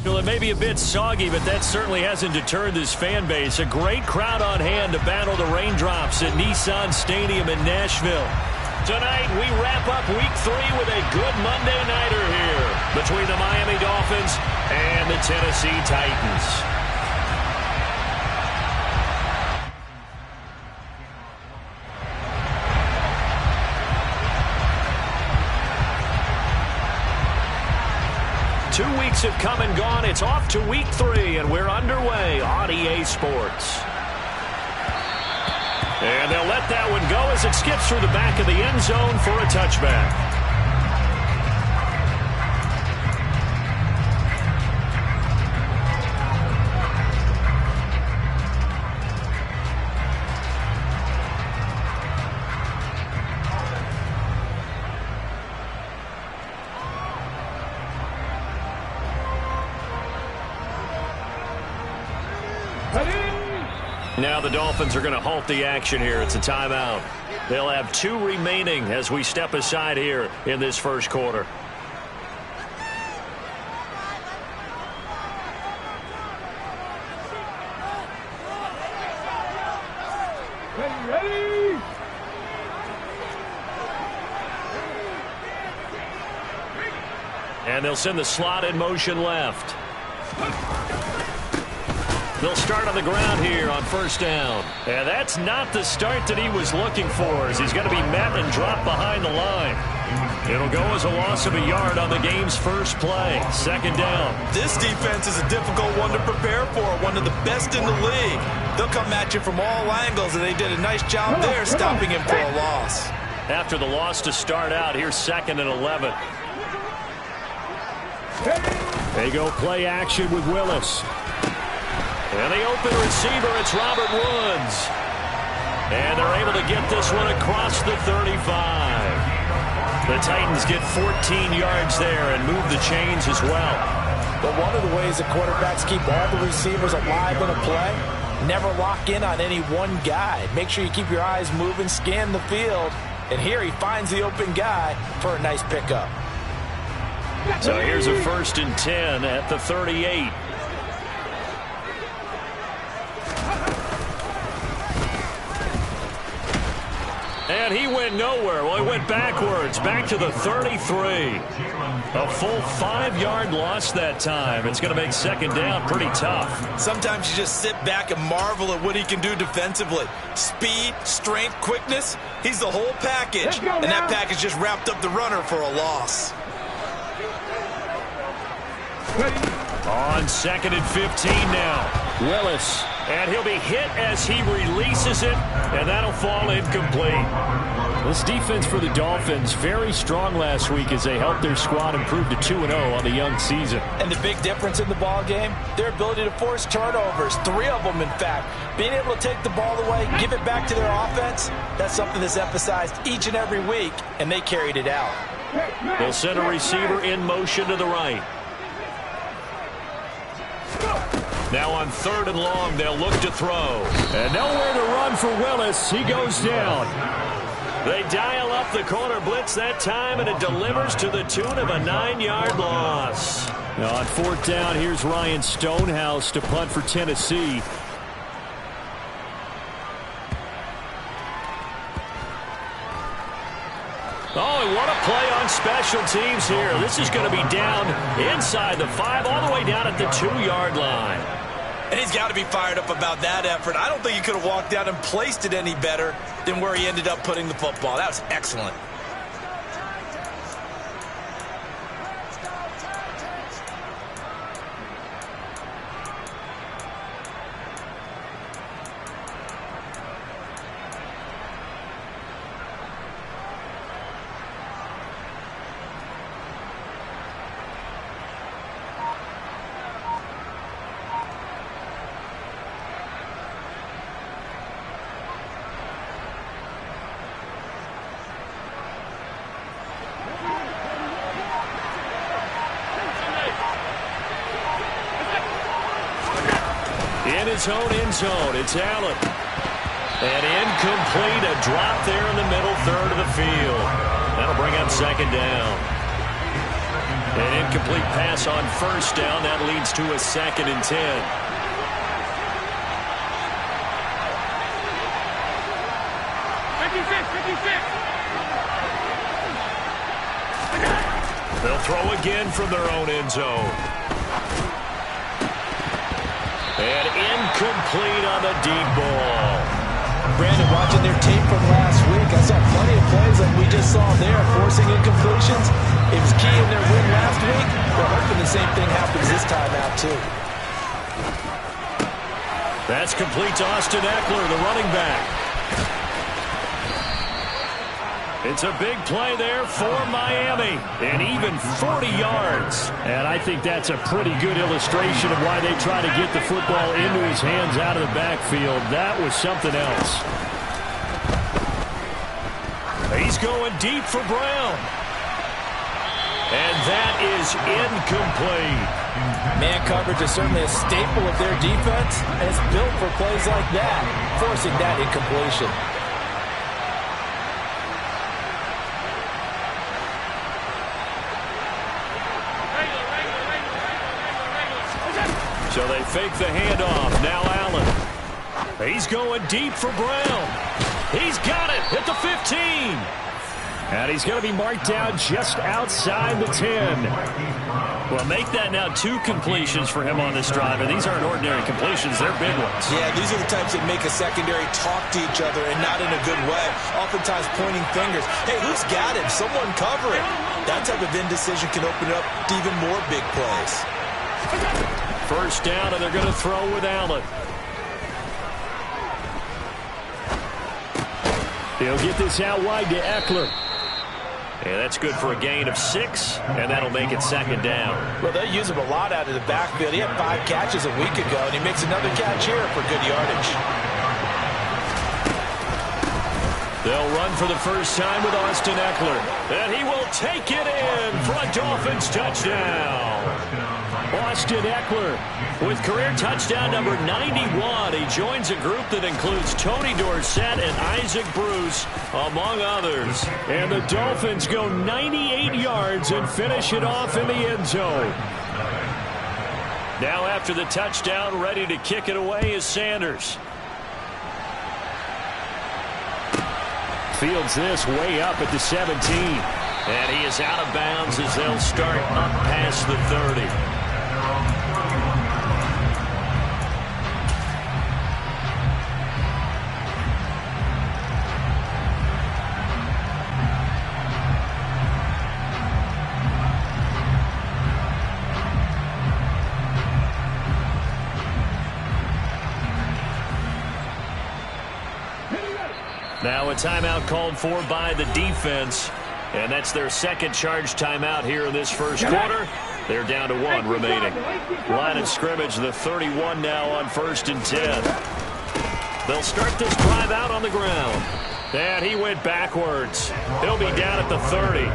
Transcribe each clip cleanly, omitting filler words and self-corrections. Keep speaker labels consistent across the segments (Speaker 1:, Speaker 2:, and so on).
Speaker 1: Well, it may be a bit soggy, but that certainly hasn't deterred this fan base. A great crowd on hand to battle the raindrops at Nissan Stadium in Nashville. Tonight, we wrap up Week 3 with a good Monday nighter here between the Miami Dolphins and the Tennessee Titans. Two weeks have come and gone. It's off to Week 3, and we're underway on EA Sports. And they'll let that one go as it skips through the back of the end zone for a touchback. Now the Dolphins are going to halt the action here. It's a timeout. They'll have 2 remaining as we step aside here in this first quarter.
Speaker 2: Ready.
Speaker 1: And they'll send the slot in motion left. They'll start on the ground here on first down. And that's not the start that he was looking for, as he's going to be met and dropped behind the line. It'll go as a loss of a yard on the game's first play. Second down.
Speaker 3: This defense is a difficult one to prepare for, one of the best in the league. They'll come at you from all angles, and they did a nice job there stopping him for a loss.
Speaker 1: After the loss to start out, here's 2nd and 11. They go play action with Willis. And the open receiver, it's Robert Woods. And they're able to get this one across the 35. The Titans get 14 yards there and move the chains as well.
Speaker 4: But one of the ways that quarterbacks keep all the receivers alive in a play, never lock in on any one guy. Make sure you keep your eyes moving, scan the field. And here he finds the open guy for a nice pickup.
Speaker 1: So here's a 1st and 10 at the 38. And he went nowhere. Well, he went backwards, back to the 33. A full 5-yard loss that time. It's going to make second down pretty tough.
Speaker 3: Sometimes you just sit back and marvel at what he can do defensively. Speed, strength, quickness. He's the whole package. And that package just wrapped up the runner for a loss.
Speaker 1: On 2nd and 15 now. Willis. And he'll be hit as he releases it, and that'll fall incomplete. This defense for the Dolphins, very strong last week as they helped their squad improve to 2-0 on the young season.
Speaker 4: And the big difference in the ball game, their ability to force turnovers, 3 of them in fact. Being able to take the ball away, give it back to their offense, that's something that's emphasized each and every week, and they carried it out.
Speaker 1: They'll send a receiver in motion to the right. Now on 3rd and long, they'll look to throw. And nowhere to run for Willis. He goes down. They dial up the corner blitz that time, and it delivers to the tune of a 9-yard loss. Now on 4th down, here's Ryan Stonehouse to punt for Tennessee. Oh, and what a play on special teams here. This is going to be down inside the 5, all the way down at the 2-yard line.
Speaker 3: And he's got to be fired up about that effort. I don't think he could have walked down and placed it any better than where he ended up putting the football. That was excellent.
Speaker 1: In his own end zone, it's Allen. And incomplete, a drop there in the middle 3rd of the field. That'll bring up 2nd down. An incomplete pass on first down. That leads to a 2nd and 10. They'll throw again from their own end zone. And incomplete on the deep ball.
Speaker 4: Brandon, watching their tape from last week, I saw plenty of plays like we just saw there, forcing incompletions. It was key in their win last week. They're hoping the same thing happens this time out, too.
Speaker 1: That's complete to Austin Eckler, the running back. It's a big play there for Miami, and even 40 yards. And I think that's a pretty good illustration of why they try to get the football into his hands out of the backfield. That was something else. He's going deep for Brown. And that is incomplete.
Speaker 4: Man coverage is certainly a staple of their defense, and it's built for plays like that, forcing that incompletion.
Speaker 1: So they fake the handoff. Now Allen. He's going deep for Brown. He's got it at the 15. And he's going to be marked down just outside the 10. Well, make that now 2 completions for him on this drive. And these aren't ordinary completions. They're big ones.
Speaker 3: Yeah, these are the types that make a secondary talk to each other, and not in a good way. Oftentimes pointing fingers. Hey, who's got him? Someone cover it. That type of indecision can open up to even more big plays.
Speaker 1: First down, and they're going to throw with Allen. He'll get this out wide to Eckler. And that's good for a gain of 6, and that'll make it 2nd down.
Speaker 4: Well, they use him a lot out of the backfield. He had 5 catches a week ago, and he makes another catch here for good yardage.
Speaker 1: They'll run for the first time with Austin Eckler. And he will take it in for a Dolphins touchdown. Austin Eckler with career touchdown number 91. He joins a group that includes Tony Dorsett and Isaac Bruce, among others. And the Dolphins go 98 yards and finish it off in the end zone. Now after the touchdown, ready to kick it away is Sanders. Fields this way up at the 17. And he is out of bounds as they'll start up past the 30. Now a timeout called for by the defense, and that's their 2nd charge timeout here in this first quarter. They're down to 1 remaining. Line of scrimmage, the 31 now on 1st and 10. They'll start this drive out on the ground. And he went backwards. He'll be down at the 30.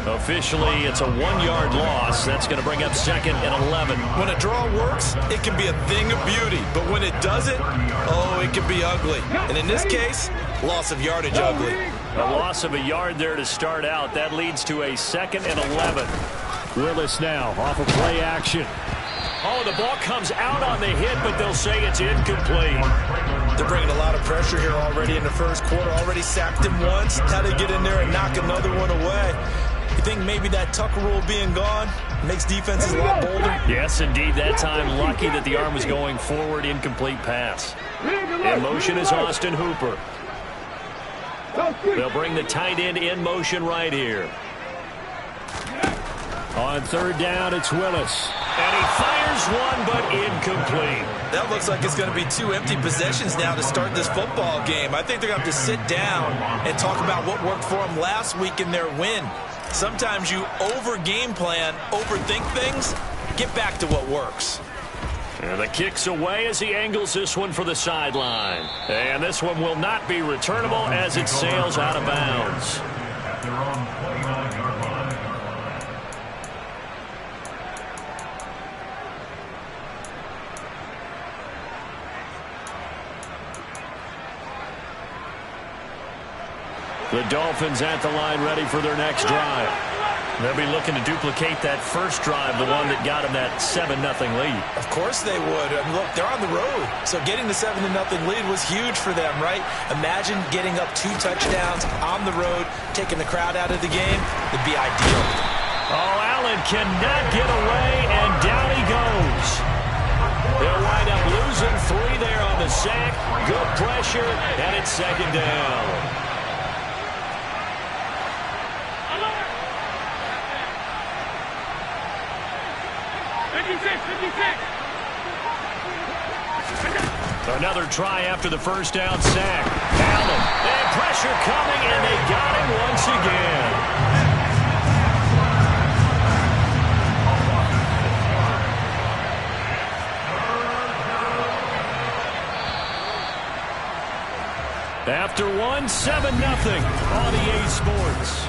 Speaker 1: Officially, it's a 1-yard loss. That's going to bring up 2nd and 11.
Speaker 3: When a draw works, it can be a thing of beauty. But when it doesn't, oh, it can be ugly. And in this case, loss of yardage ugly.
Speaker 1: A loss of a yard there to start out. That leads to a 2nd and 11. Willis now off of play action. Oh, the ball comes out on the hit, but they'll say it's incomplete.
Speaker 3: They're bringing a lot of pressure here already in the first quarter. Already sacked him once. How to get in there and knock another one away. You think maybe that Tucker rule being gone makes defenses a lot bolder?
Speaker 1: Yes, indeed. That time, lucky that the arm was going forward. Incomplete pass. In motion is Austin Hooper. They'll bring the tight end in motion right here. On 3rd down, it's Willis. And he fires one, but incomplete.
Speaker 3: That looks like it's going to be 2 empty possessions now to start this football game. I think they're going to have to sit down and talk about what worked for them last week in their win. Sometimes you over-game plan, overthink things. Get back to what works.
Speaker 1: And the kick's away as he angles this one for the sideline. And this one will not be returnable as it sails out of bounds. The Dolphins at the line ready for their next drive. They'll be looking to duplicate that first drive, the one that got them that 7-0 lead.
Speaker 3: Of course they would. I mean, look, they're on the road. So getting the 7-0 lead was huge for them, right? Imagine getting up 2 touchdowns on the road, taking the crowd out of the game. It'd be ideal.
Speaker 1: Oh, Allen cannot get away, and down he goes. They'll wind up losing 3 there on the sack. Good pressure, and it's 2nd down. Another try after the first down sack. Allen, and pressure coming, and they got him once again. After 1, 7-0 on EA Sports.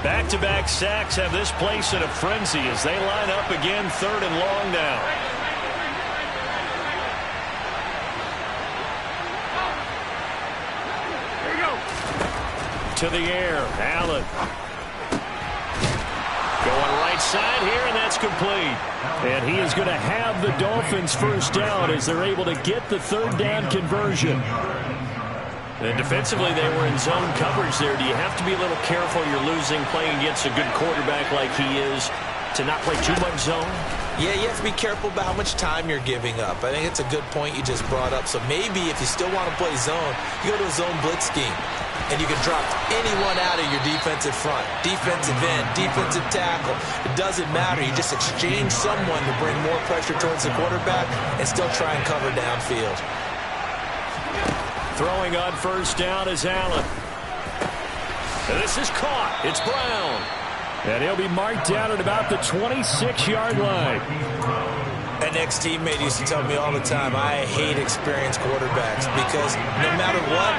Speaker 1: Back-to-back sacks have this place in a frenzy as they line up again, 3rd and long now. There you go. To the air, Allen. Going right side here, and that's complete. And he is going to have the Dolphins first down as they're able to get the 3rd down conversion. And defensively, they were in zone coverage there. Do you have to be a little careful you're losing playing against a good quarterback like he is to not play too much zone?
Speaker 3: Yeah, you have to be careful about how much time you're giving up. I think it's a good point you just brought up. So maybe if you still want to play zone, you go to a zone blitz scheme. And you can drop anyone out of your defensive front. Defensive end, defensive tackle. It doesn't matter. You just exchange someone to bring more pressure towards the quarterback and still try and cover downfield.
Speaker 1: Throwing on first down is Allen. And this is caught. It's Brown. And he'll be marked down at about the 26-yard line.
Speaker 3: An ex-teammate used to tell me all the time, I hate experienced quarterbacks because no matter what,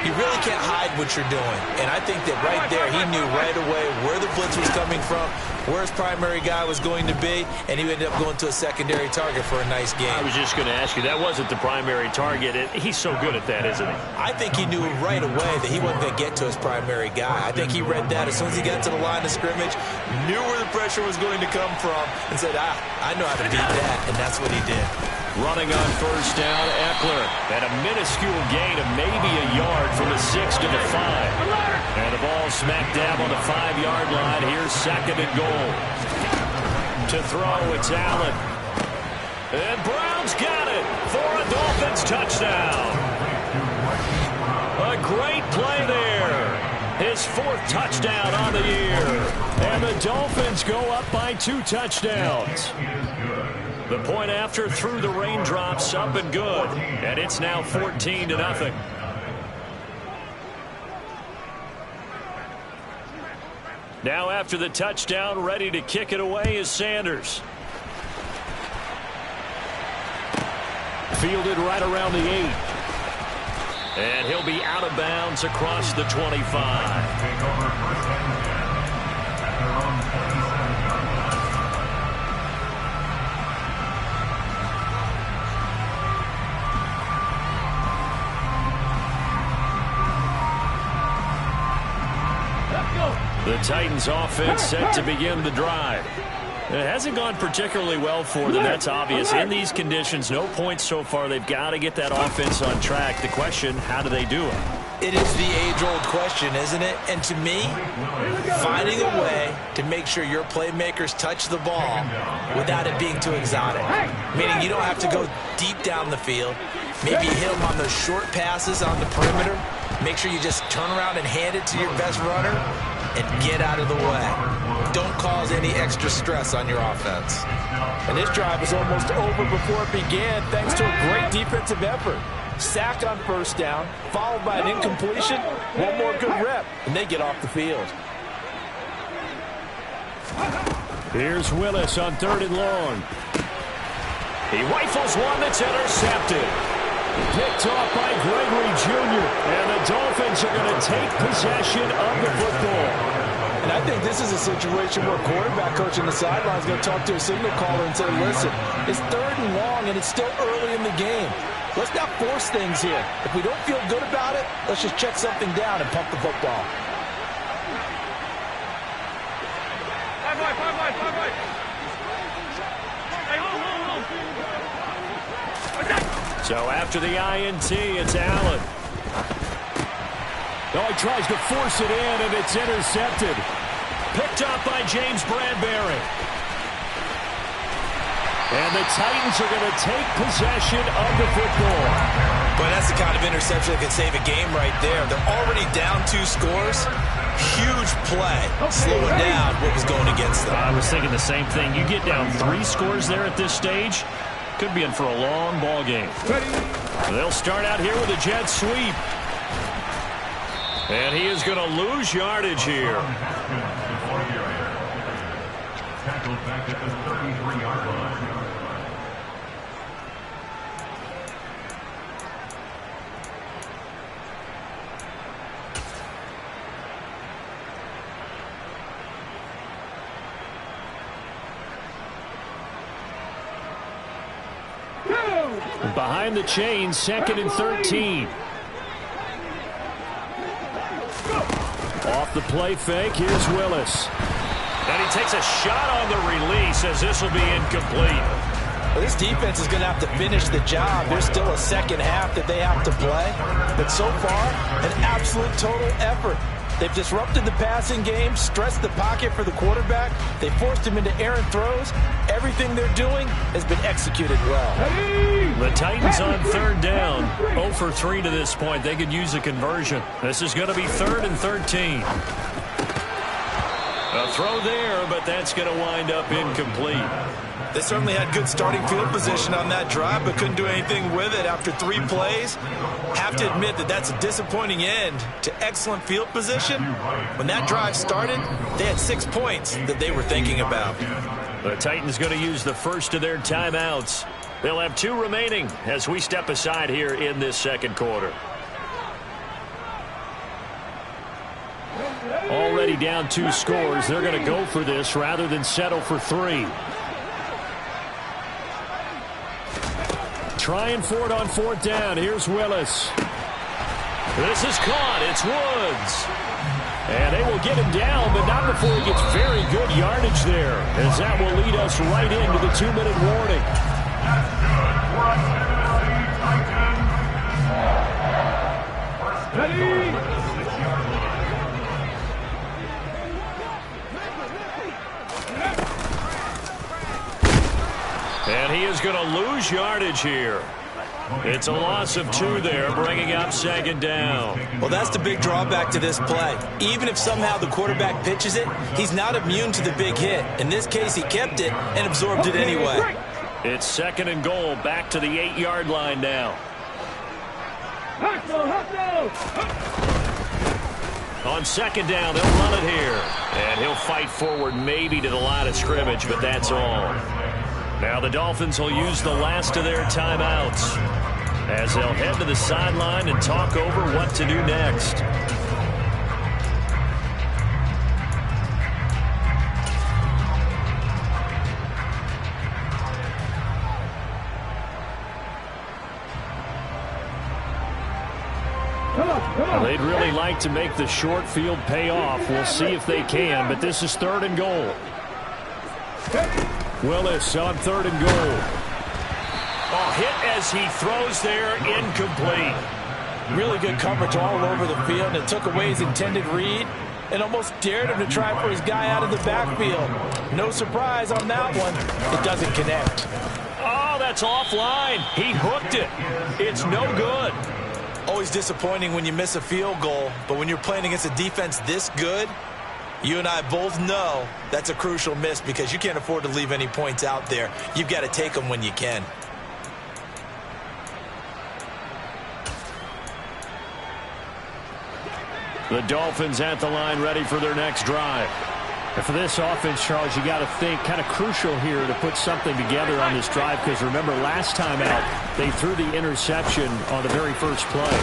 Speaker 3: you really can't hide what you're doing. And I think that right there, he knew right away where the blitz was coming from, where his primary guy was going to be, and he ended up going to a secondary target for a nice game.
Speaker 1: I was just going to ask you, that wasn't the primary target. He's so good at that, isn't he?
Speaker 3: I think he knew right away that he wasn't going to get to his primary guy. I think he read that as soon as he got to the line of scrimmage, knew where the pressure was going to come from, and said, I know how to beat that, and that's what he did.
Speaker 1: Running on first down, Eckler. And a minuscule gain of maybe a yard from the 6 to the 5. And the ball smack dab on the 5-yard line. Here's 2nd and goal. To throw, it's Allen. And Brown's got it for a Dolphins touchdown. A great play there. His 4th touchdown on the year. And the Dolphins go up by 2 touchdowns. The point after through the raindrops, up and good. And it's now 14-0. Now after the touchdown, ready to kick it away is Sanders. Fielded right around the 8. And he'll be out of bounds across the 25. The Titans offense set to begin the drive. It hasn't gone particularly well for them. That's obvious. In these conditions, no points so far. They've got to get that offense on track. The question, how do they do it?
Speaker 3: It is the age-old question, isn't it? And to me, finding a way to make sure your playmakers touch the ball without it being too exotic. Meaning you don't have to go deep down the field. Maybe hit them on those short passes on the perimeter. Make sure you just turn around and hand it to your best runner and get out of the way. Don't cause any extra stress on your offense.
Speaker 4: And this drive was almost over before it began thanks to a great defensive effort. Sack on first down, followed by an incompletion, one more good rep, and they get off the field.
Speaker 1: Here's Willis on 3rd and long. He rifles one that's intercepted. Picked off by Gregory Jr. And the Dolphins are going to take possession of the football.
Speaker 4: And I think this is a situation where quarterback coach on the sideline is going to talk to a signal caller and say, listen, it's 3rd and long and it's still early in the game. Let's not force things here. If we don't feel good about it, let's just check something down and pump the football.
Speaker 1: So after the INT, it's Allen. Oh, he tries to force it in, and it's intercepted. Picked up by James Bradbury. And the Titans are going to take possession of the football.
Speaker 3: But that's the kind of interception that could save a game right there. They're already down 2 scores. Huge play, slowing down what was going against them.
Speaker 1: I was thinking the same thing. You get down 3 scores there at this stage, could be in for a long ball game. They'll start out here with a jet sweep. And he is going to lose yardage here.
Speaker 2: Tackled back at the 33-yard line.
Speaker 1: Behind the chains, 2nd and 13. Off the play fake, here's Willis. And he takes a shot on the release as this will be incomplete.
Speaker 4: Well, this defense is going to have to finish the job. There's still a second half that they have to play. But so far, an absolute total effort. They've disrupted the passing game, stressed the pocket for the quarterback. They forced him into errant throws. Everything they're doing has been executed well.
Speaker 1: The Titans on 3rd down. 0 for 3 to this point. They could use a conversion. This is going to be 3rd and 13. A throw there, but that's going to wind up incomplete.
Speaker 3: They certainly had good starting field position on that drive, but couldn't do anything with it after 3 plays. Have to admit that that's a disappointing end to excellent field position. When that drive started, they had 6 points that they were thinking about.
Speaker 1: The Titans going to use the first of their timeouts. They'll have 2 remaining as we step aside here in this 2nd quarter. Already down 2 scores. They're going to go for this rather than settle for 3. Trying for it on 4th down. Here's Willis. This is caught. It's Woods. And they will get him down, but not before he gets very good yardage there, as that will lead us right into the 2-minute warning. And he is going to lose yardage here. It's a loss of 2 there, bringing up 2nd down.
Speaker 3: Well, that's the big drawback to this play. Even if somehow the quarterback pitches it, he's not immune to the big hit. In this case, he kept it and absorbed it anyway.
Speaker 1: It's 2nd and goal, back to the 8-yard line now. On 2nd down, they'll run it here. And he'll fight forward maybe to the line of scrimmage, but that's all. Now the Dolphins will use the last of their timeouts as they'll head to the sideline and talk over what to do next. They'd really like to make the short field pay off. We'll see if they can, but this is 3rd and goal. Willis on 3rd and goal. Oh, hit as he throws there, incomplete.
Speaker 4: Really good coverage all over the field, and it took away his intended read and almost dared him to try for his guy out of the backfield. No surprise on that one. It doesn't connect.
Speaker 1: Oh, that's offline. He hooked it. It's no good.
Speaker 3: Always disappointing when you miss a field goal, but when you're playing against a defense this good, you and I both know that's a crucial miss because you can't afford to leave any points out there. You've got to take them when you can.
Speaker 1: The Dolphins at the line ready for their next drive. And for this offense, Charles, you got to think kind of crucial here to put something together on this drive because remember last time out they threw the interception on the very first play.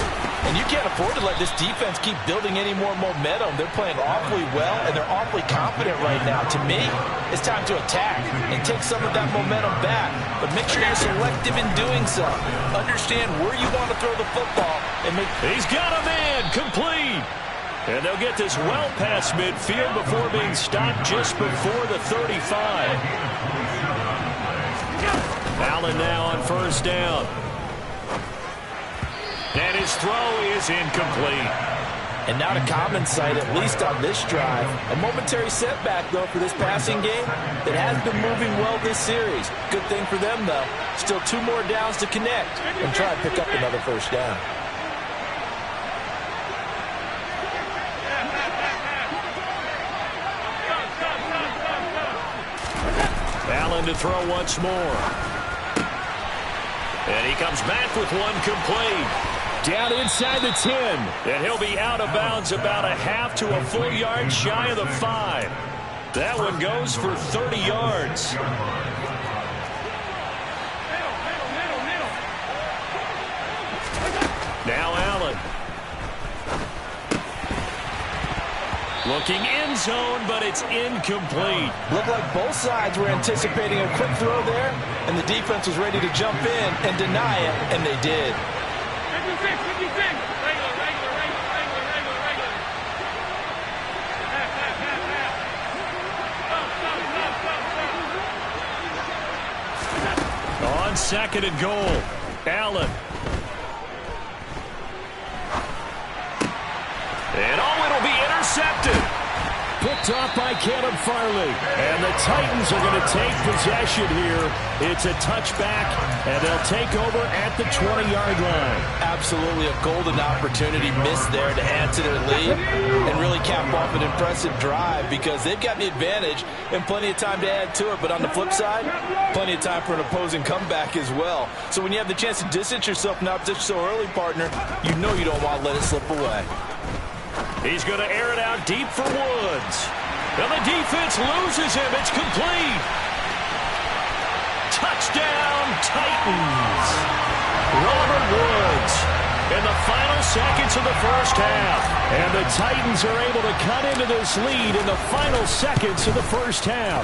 Speaker 4: And you can't afford to let this defense keep building any more momentum. They're playing awfully well, and they're awfully confident right now. To me, it's time to attack and take some of that momentum back. But make sure you're selective in doing so. Understand where you want to throw the football. And
Speaker 1: He's got a man, complete. And they'll get this well past midfield before being stopped just before the 35. Allen now on first down. And his throw is incomplete.
Speaker 4: And not a common sight, at least on this drive. A momentary setback, though, for this passing game that has been moving well this series. Good thing for them, though. Still 2 more downs to connect and try and pick up another first down.
Speaker 1: Allen to throw once more. And he comes back with one complete. Down inside the 10. And he'll be out of bounds about a half to a full yard shy of the 5. That one goes for 30 yards. Now Allen. Looking end zone, but it's incomplete.
Speaker 4: Looked like both sides were anticipating a quick throw there, and the defense was ready to jump in and deny it, and they did.
Speaker 1: On second and goal, Allen. And it'll be intercepted. Picked off by Caleb Farley. And the Titans are going to take possession here. It's a touchback, and they'll take over at the 20-yard line.
Speaker 4: Absolutely a golden opportunity missed there to add to their lead and really cap off an impressive drive because they've got the advantage and plenty of time to add to it. But on the flip side, plenty of time for an opposing comeback as well. So when you have the chance to distance yourself from opposition so early, partner, you know you don't want to let it slip away.
Speaker 1: He's going to air it out deep for Woods. And the defense loses him. It's complete. Touchdown, Titans. Robert Woods in the final seconds of the first half. And the Titans are able to cut into this lead in the final seconds of the first half.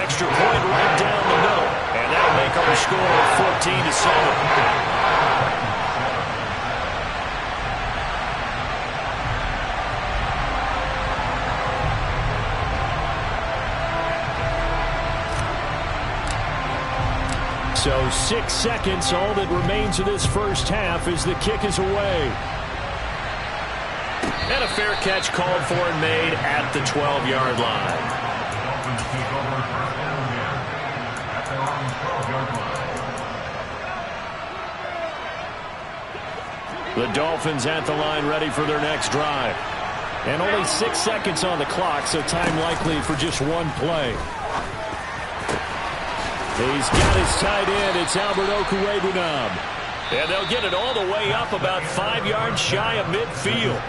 Speaker 1: Extra point right down the middle. And that'll make up a score of 14-7. So 6 seconds, all that remains of this first half as the kick is away. And a fair catch called for and made at the 12-yard line. The Dolphins at the line ready for their next drive. And only 6 seconds on the clock, so time likely for just one play. He's got his tight end. It's Albert Okwuegbunam. And they'll get it all the way up about 5 yards shy of midfield.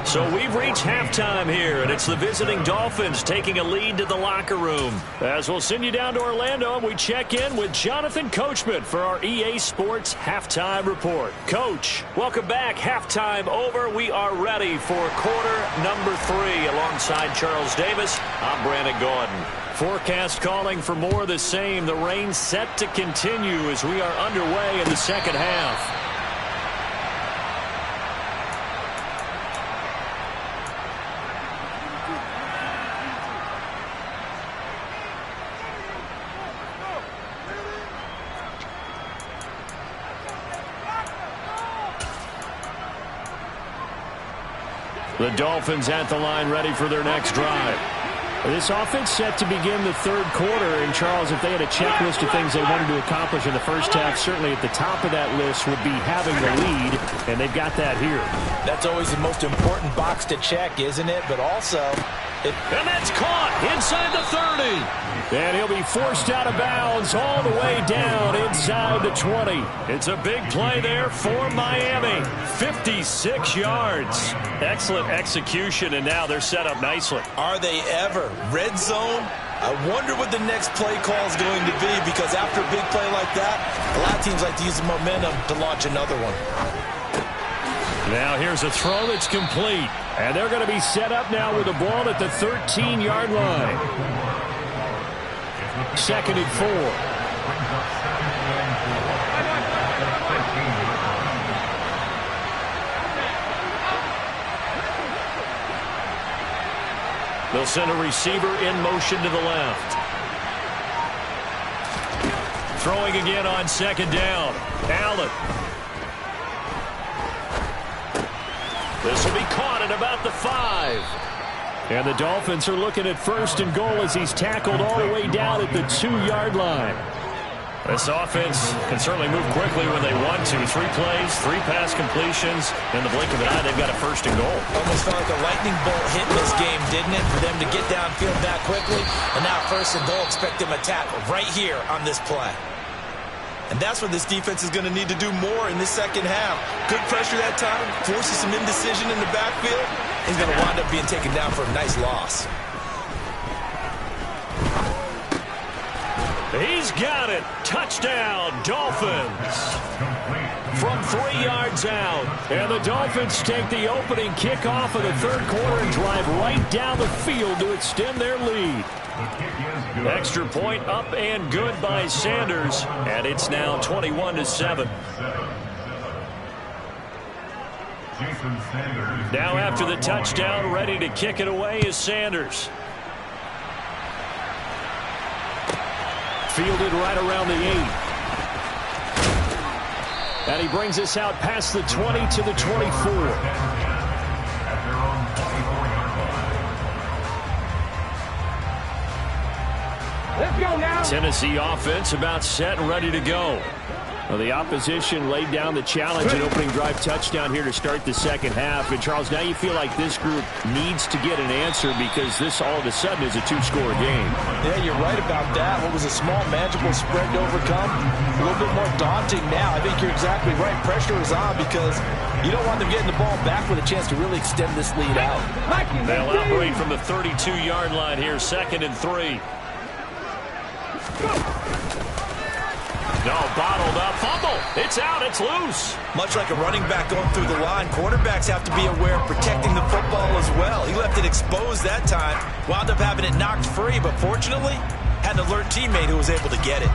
Speaker 1: So we've reached halftime here, and it's the visiting Dolphins taking a lead to the locker room. As we'll send you down to Orlando, and we check in with Jonathan Coachman for our EA Sports Halftime Report. Coach, welcome back. Halftime over. We are ready for quarter number 3. Alongside Charles Davis, I'm Brandon Gordon. Forecast calling for more of the same. The rain set to continue as we are underway in the second half. The Dolphins at the line ready for their next drive. This offense set to begin the third quarter. And, Charles, if they had a checklist of things they wanted to accomplish in the first half, certainly at the top of that list would be having the lead, and they've got that here.
Speaker 4: That's always the most important box to check, isn't it? But also...
Speaker 1: And that's caught inside the 30. And he'll be forced out of bounds all the way down inside the 20. It's a big play there for Miami. 56 yards. Excellent execution, and now they're set up nicely.
Speaker 3: Are they ever? Red zone? I wonder what the next play call is going to be, because after a big play like that, a lot of teams like to use the momentum to launch another one.
Speaker 1: Now here's a throw that's complete. And they're going to be set up now with the ball at the 13-yard line. 2nd and 4. They'll send a receiver in motion to the left. Throwing again on 2nd down. Allen. This will be caught at about the 5. And the Dolphins are looking at 1st and goal as he's tackled all the way down at the 2-yard line. This offense can certainly move quickly when they want to. 3 plays, 3 pass completions. In the blink of an eye, they've got a 1st and goal.
Speaker 3: Almost felt like a lightning bolt hit in this game, didn't it? For them to get downfield that quickly. And now 1st and goal, expect them to tackle right here on this play. And that's what this defense is going to need to do more in this 2nd half. Good pressure that time, forces some indecision in the backfield. He's going to wind up being taken down for a nice loss.
Speaker 1: He's got it. Touchdown, Dolphins. From 3 yards out. And the Dolphins take the opening kickoff of the 3rd quarter and drive right down the field to extend their lead. Extra point up and good by Sanders. And it's now 21-7. Now after the touchdown, ready to kick it away is Sanders. Fielded right around the 8. And he brings us out past the 20 to the 24.
Speaker 5: Let's go now.
Speaker 1: Tennessee offense about set and ready to go. Well, the opposition laid down the challenge and opening drive touchdown here to start the 2nd half. And, Charles, now you feel like this group needs to get an answer because this all of a sudden is a 2-score game.
Speaker 4: Yeah, you're right about that. What was a small, manageable spread to overcome, a little bit more daunting now. I think you're exactly right. Pressure is on because you don't want them getting the ball back with a chance to really extend this lead out.
Speaker 1: They'll operate from the 32-yard line here, 2nd and 3. No, bottled up, fumble. It's out, it's loose.
Speaker 3: Much like a running back going through the line, quarterbacks have to be aware of protecting the football as well. He left it exposed that time, wound up having it knocked free, but fortunately, had an alert teammate who was able to get it.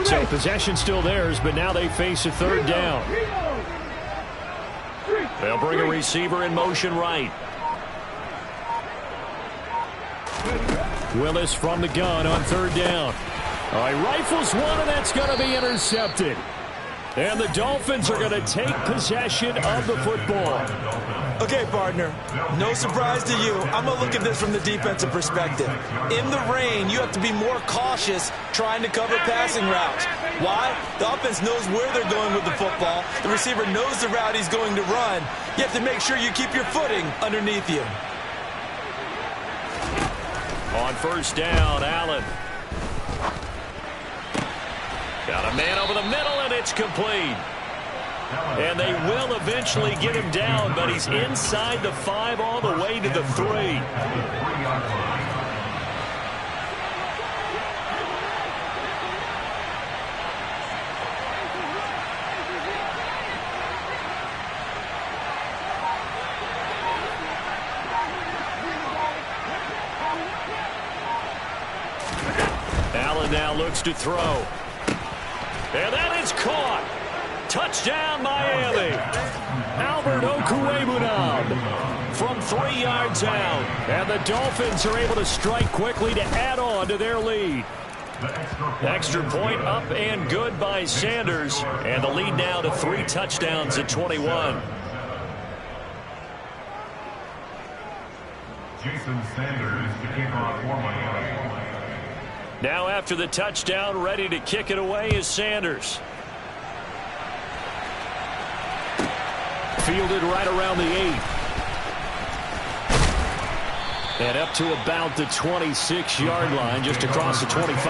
Speaker 1: So possession still theirs, but now they face a 3rd down. They'll bring a receiver in motion right. Willis from the gun on 3rd down. All right, rifles one, and that's going to be intercepted. And the Dolphins are going to take possession of the football.
Speaker 3: Okay, partner, no surprise to you. I'm going to look at this from the defensive perspective. In the rain, you have to be more cautious trying to cover passing routes. Why? The offense knows where they're going with the football. The receiver knows the route he's going to run. You have to make sure you keep your footing underneath you.
Speaker 1: On 1st down, Allen. Got a man over the middle, and it's complete. And they will eventually get him down, but he's inside the 5 all the way to the 3. Allen now looks to throw. And that is caught. Touchdown, Miami. Albert Okwuegbunam from 3 yards out. And the Dolphins are able to strike quickly to add on to their lead. Extra point up and good by Sanders. And the lead now to 3 touchdowns at 21.
Speaker 2: Jason Sanders to kick off for Miami.
Speaker 1: Now after the touchdown, ready to kick it away is Sanders. Fielded right around the 8. And up to about the 26-yard line, just across the 25.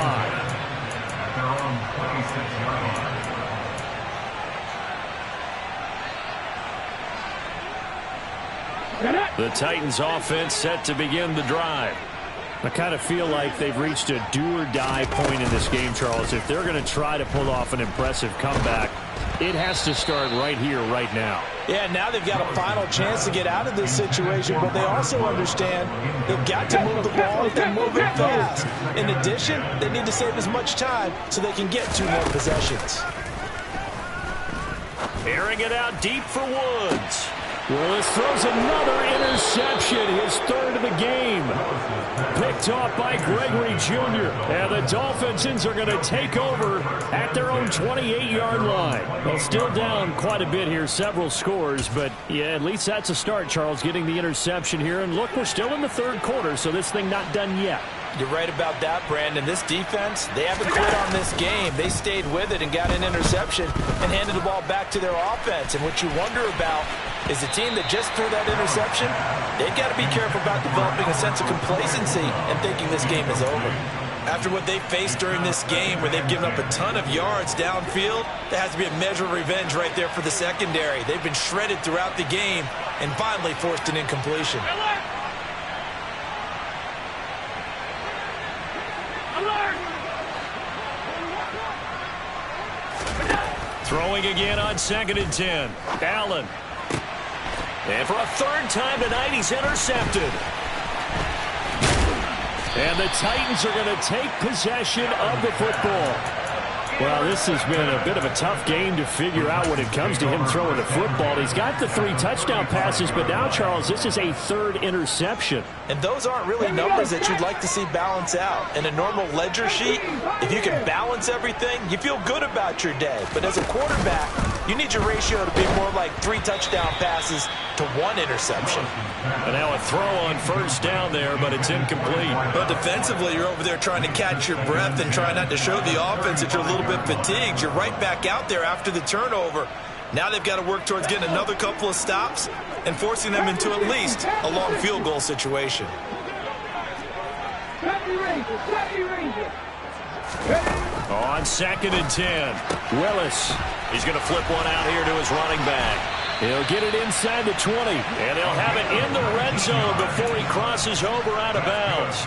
Speaker 1: The Titans offense set to begin the drive.
Speaker 5: I kind of feel like they've reached a do-or-die point in this game, Charles. If they're going to try to pull off an impressive comeback, it has to start right here, right now.
Speaker 4: Yeah, now they've got a final chance to get out of this situation, but they also understand they've got to move the ball and move it fast. In addition, they need to save as much time so they can get 2 more possessions.
Speaker 1: Airing it out deep for Woods.
Speaker 5: Willis throws another interception, his 3rd of the game. Picked off by Gregory Jr. And the Dolphins are going to take over at their own 28-yard line. Well, still down quite a bit here, several scores, but yeah, at least that's a start, Charles, getting the interception here. And look, we're still in the 3rd quarter, so this thing not done yet.
Speaker 4: You're right about that, Brandon. This defense, they haven't quit on this game. They stayed with it and got an interception and handed the ball back to their offense. And what you wonder about is the team that just threw that interception, they've got to be careful about developing a sense of complacency and thinking this game is over.
Speaker 3: After what they faced during this game where they've given up a ton of yards downfield, there has to be a measure of revenge right there for the secondary. They've been shredded throughout the game and finally forced an incompletion.
Speaker 1: Throwing again on 2nd and 10. Allen. And for a 3rd time tonight, he's intercepted.
Speaker 5: And the Titans are going to take possession of the football. Well, this has been a bit of a tough game to figure out when it comes to him throwing the football. He's got the 3 touchdown passes, but now, Charles, this is a 3rd interception.
Speaker 4: And those aren't really numbers that you'd like to see balance out. In a normal ledger sheet, if you can balance everything, you feel good about your day. But as a quarterback, you need your ratio to be more like 3 touchdown passes to 1 interception.
Speaker 1: And now a throw on 1st down there, but it's incomplete.
Speaker 3: But defensively, you're over there trying to catch your breath and try not to show the offense that you're a little bit fatigued. You're right back out there after the turnover. Now they've got to work towards getting another couple of stops and forcing them into at least a long field goal situation.
Speaker 1: On 2nd and 10. Willis. He's going to flip one out here to his running back.
Speaker 5: He'll get it inside the 20.
Speaker 1: And he'll have it in the red zone before he crosses over out of bounds.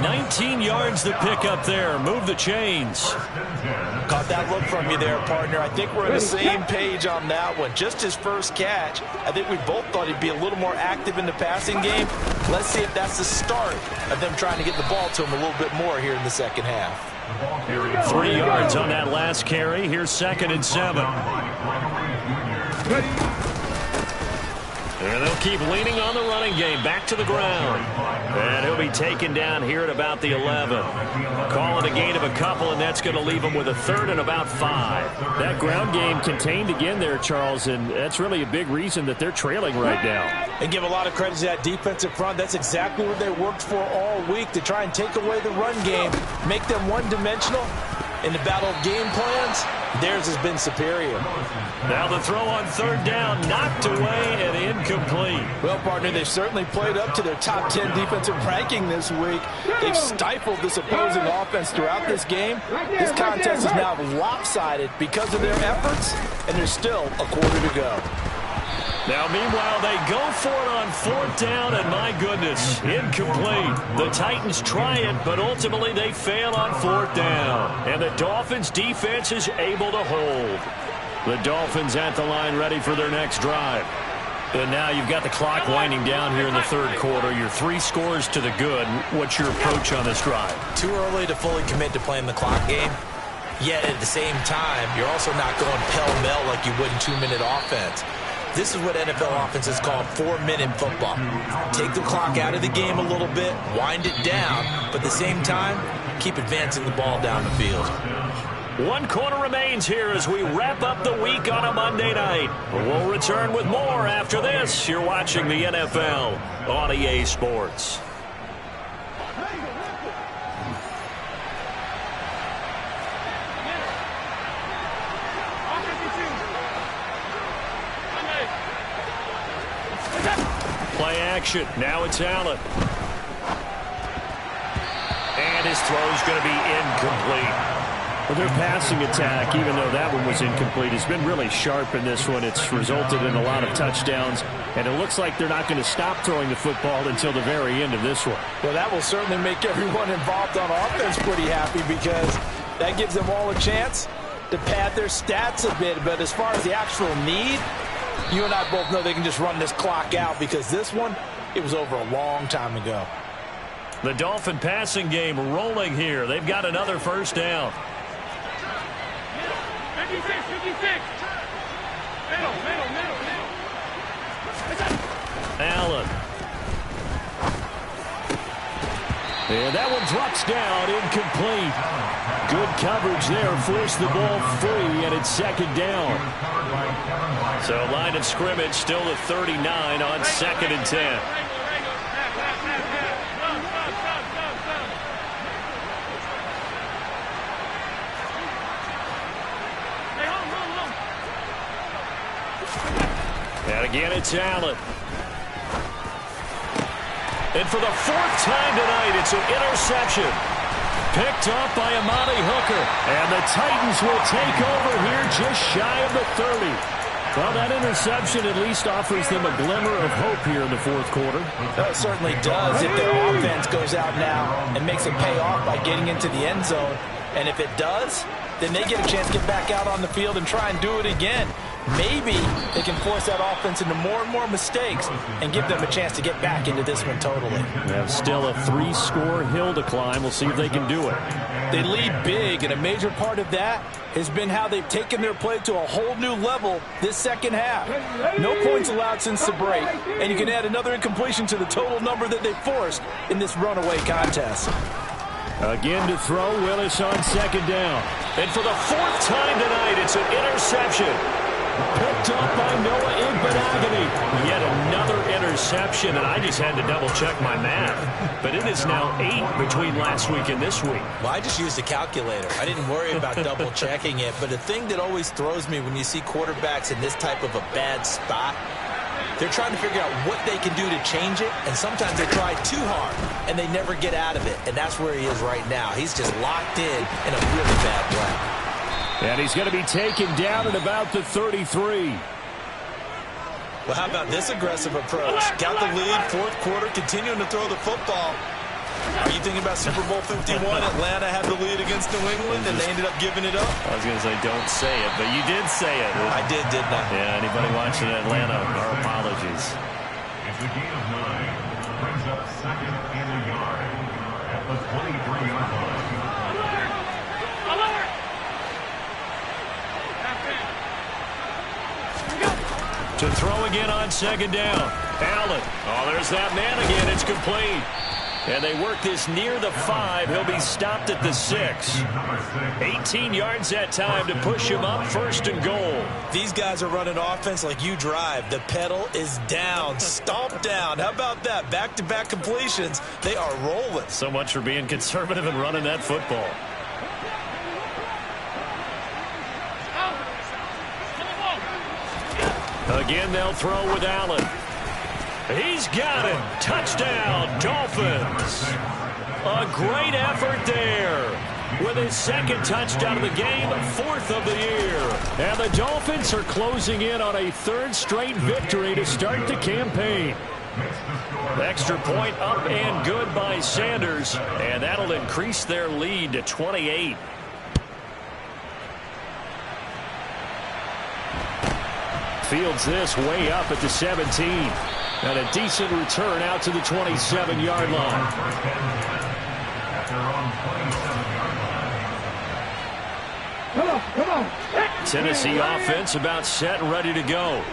Speaker 1: 19 yards to pick up there. Move the chains.
Speaker 4: Caught that look from you there, partner. I think we're on the same page on that one. Just his first catch. I think we both thought he'd be a little more active in the passing game. Let's see if that's the start of them trying to get the ball to him a little bit more here in the 2nd half.
Speaker 1: 3 yards on that last carry. Here's 2nd and 7. And they'll keep leaning on the running game. Back to the ground. And he'll be taken down here at about the 11. Call it a gain of a couple, and that's going to leave him with a 3rd and about 5.
Speaker 5: That ground game contained again there, Charles, and that's really a big reason that they're trailing right now.
Speaker 4: And give a lot of credit to that defensive front. That's exactly what they worked for all week, to try and take away the run game, make them one-dimensional. In the battle of game plans, theirs has been superior.
Speaker 1: Now the throw on 3rd down, knocked away and incomplete.
Speaker 4: Well, partner, they've certainly played up to their top 10 defensive ranking this week. They've stifled this opposing offense throughout this game. This contest is now lopsided because of their efforts, and there's still a quarter to go.
Speaker 1: Now, meanwhile, they go for it on 4th down, and my goodness, incomplete. The Titans try it, but ultimately they fail on 4th down. And the Dolphins' defense is able to hold. The Dolphins at the line ready for their next drive. And now you've got the clock winding down here in the 3rd quarter. You're 3 scores to the good. What's your approach on this drive?
Speaker 3: Too early to fully commit to playing the clock game. Yet at the same time, you're also not going pell-mell like you would in 2-minute offense. This is what NFL offenses call 4-minute football. Take the clock out of the game a little bit, wind it down, but at the same time, keep advancing the ball down the field.
Speaker 1: 1 quarter remains here as we wrap up the week on a Monday night. We'll return with more after this. You're watching the NFL on EA Sports. Play action. Now it's Allen. And his throw is going to be incomplete.
Speaker 5: Well, their passing attack, even though that one was incomplete, has been really sharp in this one. It's resulted in a lot of touchdowns, and it looks like they're not going to stop throwing the football until the very end of this one.
Speaker 4: Well, that will certainly make everyone involved on offense pretty happy because that gives them all a chance to pad their stats a bit. But as far as the actual need, you and I both know they can just run this clock out because this one, it was over a long time ago.
Speaker 1: The Dolphin passing game rolling here. They've got another first down.
Speaker 6: 56. Middle.
Speaker 1: Allen. And that one drops down, incomplete. Good coverage there, forced the ball free, and it's second down. So line of scrimmage still at 39 on 2nd and 10. And again, it's Allen. And for the 4th time tonight, it's an interception. Picked up by Amani Hooker. And the Titans will take over here just shy of the 30. Well, that interception at least offers them a glimmer of hope here in the 4th quarter.
Speaker 4: That certainly does if their offense goes out now and makes it pay off by getting into the end zone. And if it does, then they get a chance to get back out on the field and try and do it again. Maybe they can force that offense into more and more mistakes and give them a chance to get back into this one totally.
Speaker 5: They have still a 3-score hill to climb. We'll see if they can do it.
Speaker 4: They lead big, and a major part of that has been how they've taken their play to a whole new level this second half. No points allowed since the break, and you can add another incompletion to the total number that they forced in this runaway contest.
Speaker 5: Again to throw, Willis on 2nd down.
Speaker 1: And for the 4th time tonight, it's an interception.
Speaker 5: Picked up by Noah Mckdawg.
Speaker 1: Yet another interception, and I just had to double-check my math. But it is now 8 between last week and this week.
Speaker 3: Well, I just used a calculator. I didn't worry about double-checking it. But the thing that always throws me when you see quarterbacks in this type of a bad spot, they're trying to figure out what they can do to change it, and sometimes they try too hard, and they never get out of it. And that's where he is right now. He's just locked in a really bad way.
Speaker 5: And he's going to be taken down at about the 33.
Speaker 3: Well, how about this aggressive approach? Got the lead, 4th quarter, continuing to throw the football. Are you thinking about Super Bowl 51? Atlanta had the lead against New England, and they ended up giving it up?
Speaker 1: I was going to say, don't say it, but you did say it.
Speaker 3: I did, didn't I?
Speaker 1: Yeah, anybody watching Atlanta, our apologies.
Speaker 2: It's a gain of 9. Brings up 2nd and a yard at the 23-yard line.
Speaker 1: To throw again on 2nd down. Allen. Oh, there's that man again. It's complete. And they work this near the 5. He'll be stopped at the 6. 18 yards that time to push him up 1st and goal.
Speaker 3: These guys are running offense like you drive. The pedal is down, stomped down. How about that? Back-to-back completions. They are rolling.
Speaker 1: So much for being conservative and running that football. Again, they'll throw with Allen. He's got it. Touchdown, Dolphins. A great effort there. With his 2nd touchdown of the game, 4th of the year. And the Dolphins are closing in on a 3rd straight victory to start the campaign. Extra point up and good by Sanders. And that'll increase their lead to 28. Fields this way up at the 17. And a decent return out to the 27-yard line.
Speaker 6: Come on.
Speaker 5: Tennessee offense about set and ready to go.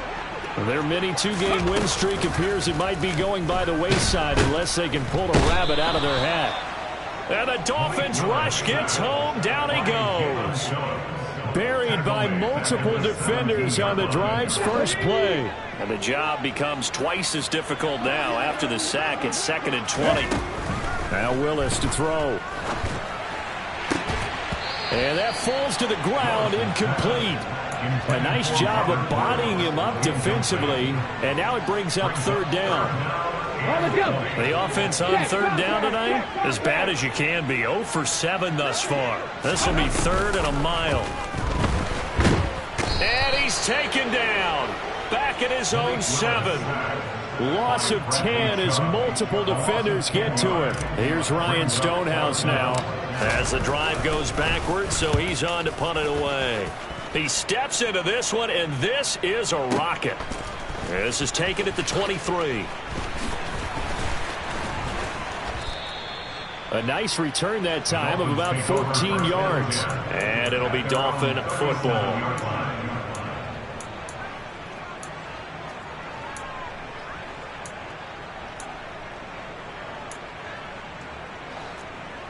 Speaker 5: Their mini 2-game win streak appears it might be going by the wayside unless they can pull a rabbit out of their hat. And the Dolphins rush gets home. Down he goes. Buried by multiple defenders on the drive's first play. And the job becomes twice as difficult now after the sack. It's 2nd and 20. Now Willis to throw. And that falls to the ground, incomplete. A nice job of bodying him up defensively. And now it brings up 3rd down.
Speaker 6: let's go.
Speaker 1: The offense on third down tonight, as bad as you can be. 0 for 7 thus far. This will be 3rd and a mile. And he's taken down. Back at his own 7.
Speaker 5: Loss of 10 as multiple defenders get to him.
Speaker 1: Here's Ryan Stonehouse now as the drive goes backwards, so he's on to punt it away. He steps into this one, and this is a rocket. This is taken at the 23.
Speaker 5: A nice return that time of about 14 yards.
Speaker 1: And it'll be Dolphin football.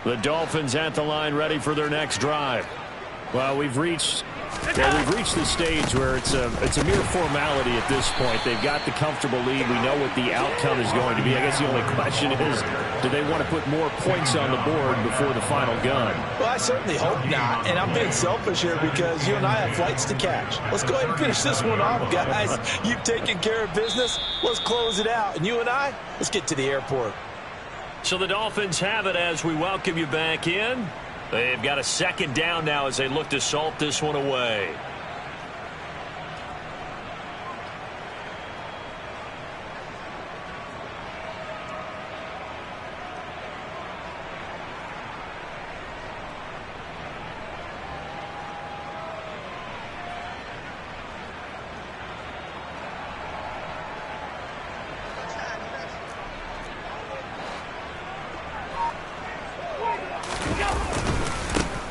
Speaker 1: The Dolphins at the line, ready for their next drive.
Speaker 5: Well, we've reached the stage where it's a mere formality at this point. They've got the comfortable lead. We know what the outcome is going to be. I guess the only question is, do they want to put more points on the board before the final gun?
Speaker 4: Well, I certainly hope not. And I'm being selfish here because you and I have flights to catch. Let's go ahead and finish this one off, guys. You've taken care of business. Let's close it out. And you and I, let's get to the airport.
Speaker 1: So the Dolphins have it as we welcome you back in. They've got a 2nd down now as they look to salt this one away.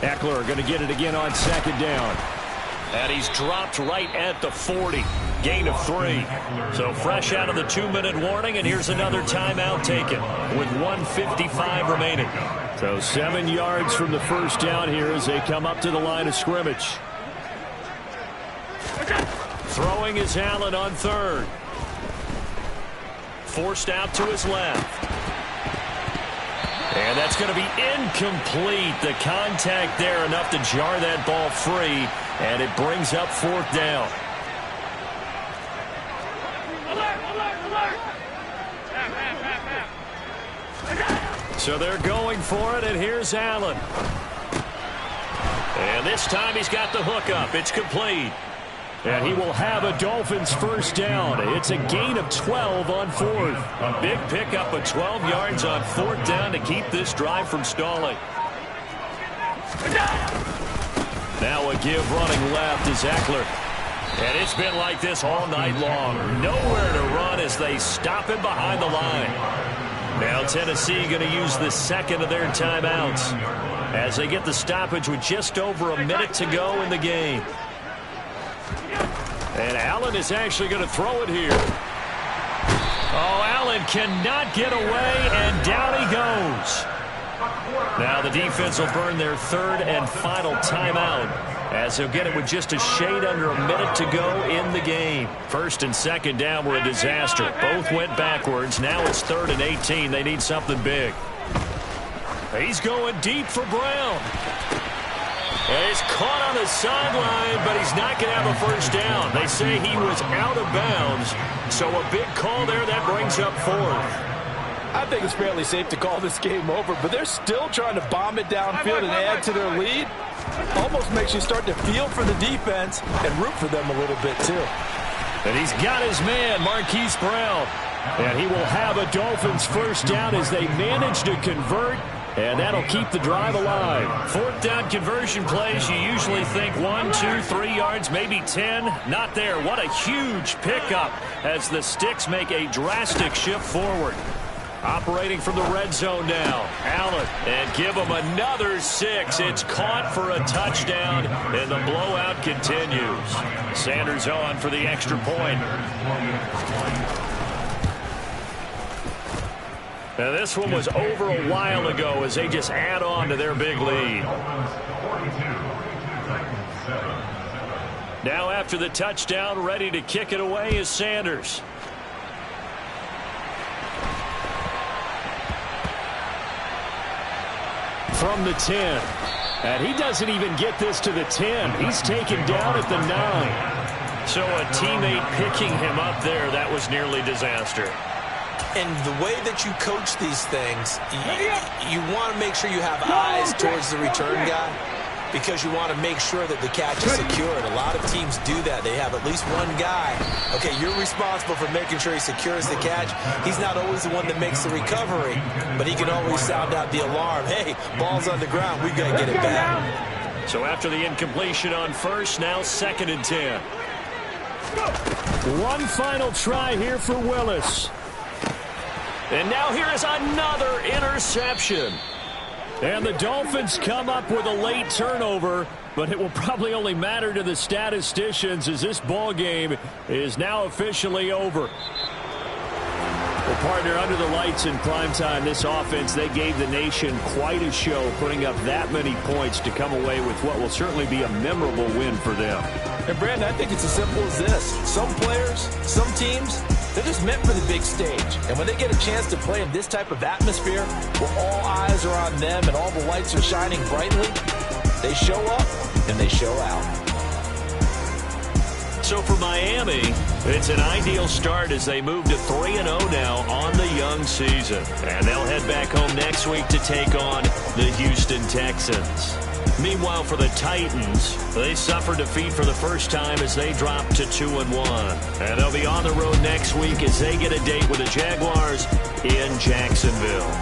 Speaker 5: Eckler going to get it again on 2nd down.
Speaker 1: And he's dropped right at the 40. Gain of 3. So fresh out of the 2-minute warning, and here's another timeout taken with 1:55 remaining.
Speaker 5: So 7 yards from the first down here as they come up to the line of scrimmage.
Speaker 1: Throwing is Allen on 3rd. Forced out to his left. And that's going to be incomplete. The contact there enough to jar that ball free, and it brings up 4th down. So they're going for it, and here's Allen. And this time he's got the hook up. It's complete.
Speaker 5: And he will have a Dolphins first down. It's a gain of 12 on 4th.
Speaker 1: A big pickup of 12 yards on 4th down to keep this drive from stalling. Now a give running left is Eckler. And it's been like this all night long. Nowhere to run as they stop him behind the line. Now Tennessee going to use the 2nd of their timeouts as they get the stoppage with just over a minute to go in the game. And Allen is actually going to throw it here. Oh, Allen cannot get away, and down he goes. Now the defense will burn their 3rd and final timeout as they'll get it with just a shade under a minute to go in the game. 1st and 2nd down were a disaster. Both went backwards. Now it's 3rd and 18. They need something big. He's going deep for Brown. And he's caught on the sideline, but he's not going to have a first down. They say he was out of bounds, so a big call there that brings up 4th.
Speaker 4: I think it's fairly safe to call this game over, but they're still trying to bomb it downfield and add to their lead. Almost makes you start to feel for the defense and root for them a little bit, too.
Speaker 5: And he's got his man, Marquise Brown. And he will have a Dolphins first down as they manage to convert. And that'll keep the drive alive.
Speaker 1: 4th down conversion plays, you usually think 1, 2, 3 yards, maybe 10. Not there. What a huge pickup as the Sticks make a drastic shift forward. Operating from the red zone now. Allen, and give him another 6. It's caught for a touchdown, and the blowout continues. Sanders on for the extra point. Now this one was over a while ago as they just add on to their big lead. Now after the touchdown, ready to kick it away is Sanders.
Speaker 5: From the 10. And he doesn't even get this to the 10. He's taken down at the 9.
Speaker 1: So a teammate picking him up there, that was nearly disaster.
Speaker 3: And the way that you coach these things, you want to make sure you have eyes towards the return guy because you want to make sure that the catch is secured. A lot of teams do that. They have at least one guy. Okay, you're responsible for making sure he secures the catch. He's not always the one that makes the recovery, but he can always sound out the alarm. Hey, ball's on the ground. We've got to get it back.
Speaker 1: So after the incompletion on first, now 2nd and 10.
Speaker 5: One final try here for Willis.
Speaker 1: And now here is another interception.
Speaker 5: And the Dolphins come up with a late turnover, but it will probably only matter to the statisticians as this ball game is now officially over. Well, partner, under the lights in primetime, this offense, they gave the nation quite a show, putting up that many points to come away with what will certainly be a memorable win for them.
Speaker 4: And, Brandon, I think it's as simple as this. Some players, some teams, they're just meant for the big stage. And when they get a chance to play in this type of atmosphere, where all eyes are on them and all the lights are shining brightly, they show up and they show out.
Speaker 1: So for Miami, it's an ideal start as they move to 3-0 now on the young season. And they'll head back home next week to take on the Houston Texans. Meanwhile, for the Titans, they suffered defeat for the first time as they dropped to 2-1. And they'll be on the road next week as they get a date with the Jaguars in Jacksonville.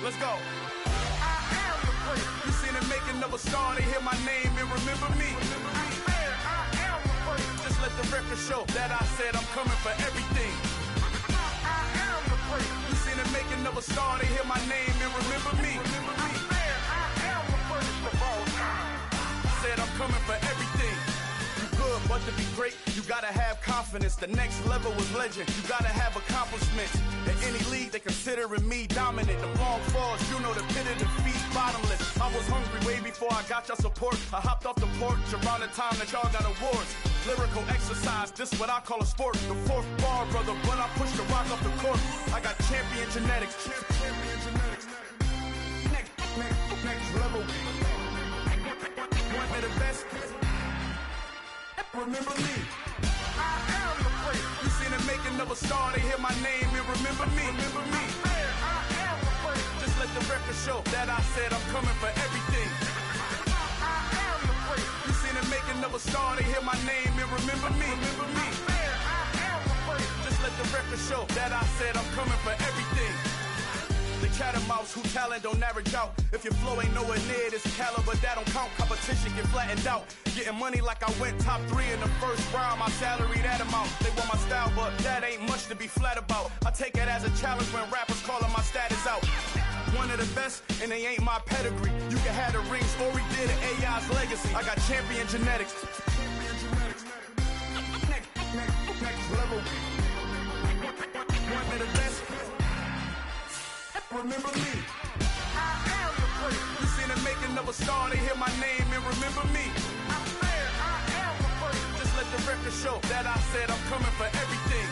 Speaker 7: Let's go. You seen the making of a star, they hear my name and remember me. Just let the record show that I said I'm coming for everything. You seen the making of a star, they hear my name and remember me. Said I'm coming for everything. You good, but to be great, you gotta have confidence. The next level was legend. You gotta have accomplishments. In any league, they considering me dominant. The long falls, you know the pit of defeat, bottomless. I was hungry way before I got your support. I hopped off the porch around the time that y'all got awards. Lyrical exercise, this what I call a sport. The fourth bar, brother, when I push the rock off the court. I got champion genetics. Next level. One of the best. Remember me. I am the great. You seen the making of a star, they hear my name and remember me. Remember me. I am the great. Just let the record show that I said I'm coming for everything. I am the great. You seen the making of a star, they hear my name and remember me. Remember me. I am the great. Just let the record show that I said I'm coming for everything. The cat and mouse who talent don't average out. If your flow ain't nowhere near this caliber, that don't count. Competition get flattened out. Getting money like I went top 3 in the first round. My salary that amount. They want my style, but that ain't much to be flat about. I take it as a challenge when rappers calling my status out. One of the best, and they ain't my pedigree. You can have the ring, story did it, AI's legacy. I got champion genetics. Next level. One of the best. Remember me. I am the place. You seen the making of a star, they hear my name and remember me. I said I am the place. Just let the record show that I said I'm coming for everything.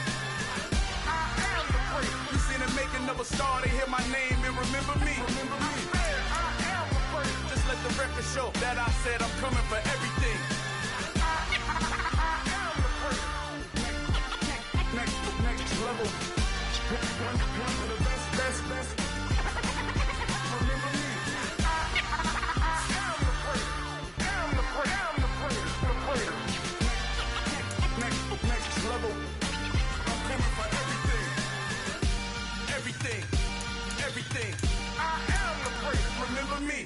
Speaker 7: I am the place. You seen the making of a star, they hear my name and remember me. I said I am the place. Just let the record show that I said I'm coming for everything. I am the place. Next level. One of the best. Remember me. I am the place. Next level. I'm coming for everything. I am the place. Remember me.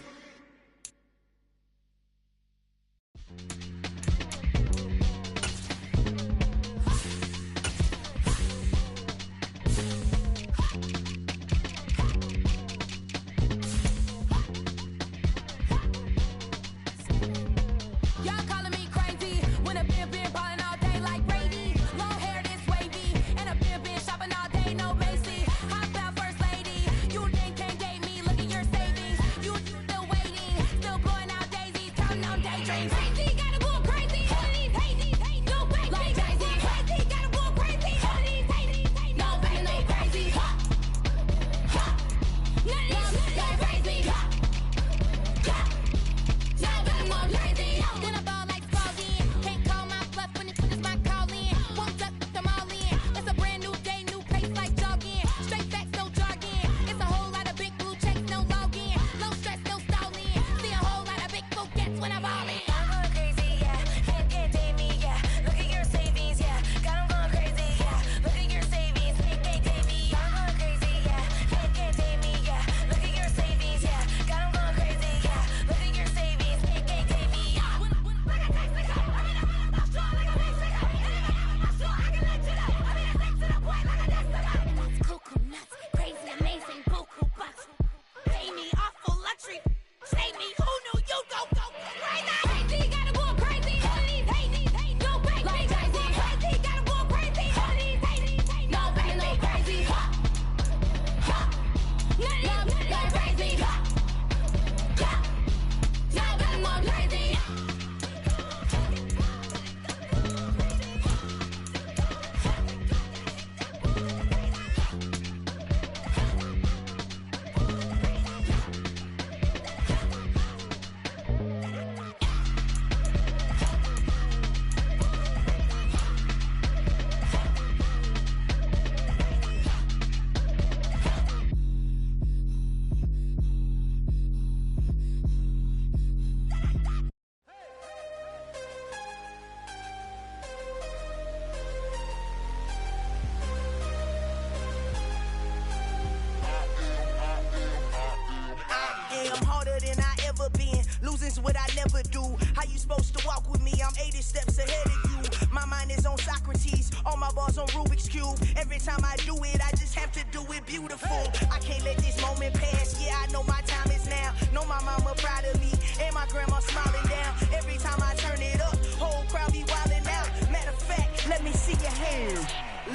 Speaker 8: Losing's what I never do. How you supposed to walk with me? I'm 80 steps ahead of you. My mind is on Socrates, all my bars on Rubik's Cube. Every time I do it, I just have to do it beautiful. I can't let this moment pass. Yeah, I know my time is now. Know my mama proud of me, and my grandma smiling down. Every time I turn it up, whole crowd be wildin' out. Matter of fact, let me see your hands.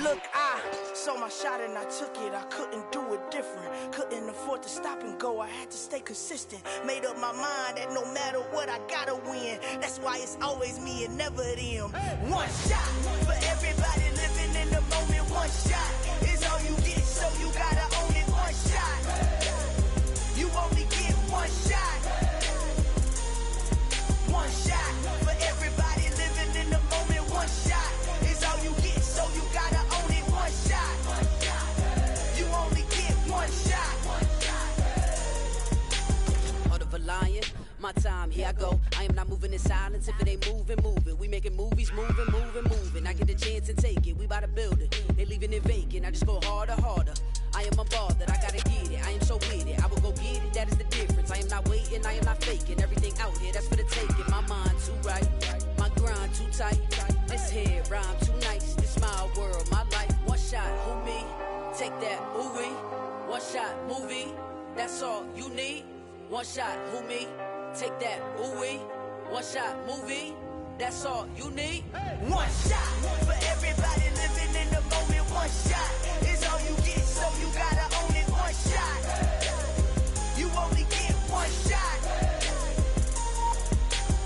Speaker 8: Look, I saw my shot and I took it. I couldn't do it different. Couldn't afford to stop and go. I had to stay consistent. Made up my mind that no matter what, I gotta win. That's why it's always me and never them. One shot for everybody living in the moment. One shot is all you get, so you gotta own it. One shot. You only get one shot. One shot for everybody living in the moment. One shot is all you get, so you gotta own it. One shot. You only get one shot.
Speaker 9: Heart of a lion, my time, here I go. I am not moving in silence. If it ain't moving, moving. We making movies, moving. I get a chance and take it. We bout to build it. They leaving it vacant. I just go harder. I am unbothered. I gotta get it. I am so with it. I will go get it. That is the difference. I am not waiting. I am not faking. Everything out here, that's for the taking. My mind too right. My grind too tight. This head rhyme too nice. This my world, my life. One shot, who me? Take that, ooh-wee. One shot, movie. That's all you need. One shot, who me? Take that, ooh-wee. One shot, movie. That's all you need.
Speaker 8: One shot for everybody living in the moment. One shot is all you get, so you gotta own it. One shot. You only get one shot.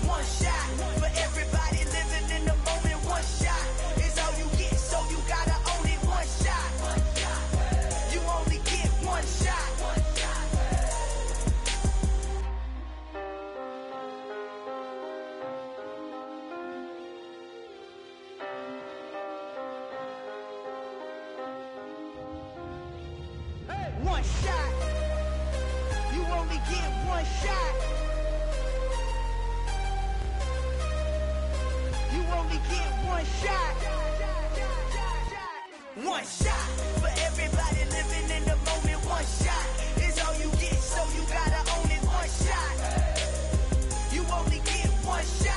Speaker 8: One shot for everybody living in the moment. One shot is all you get, so you gotta own it. One shot. You only get one shot. One shot. You only get one shot. You only get one shot. One shot for everybody living in the moment. One shot is all you get, so you gotta own it. One shot. You only get one shot.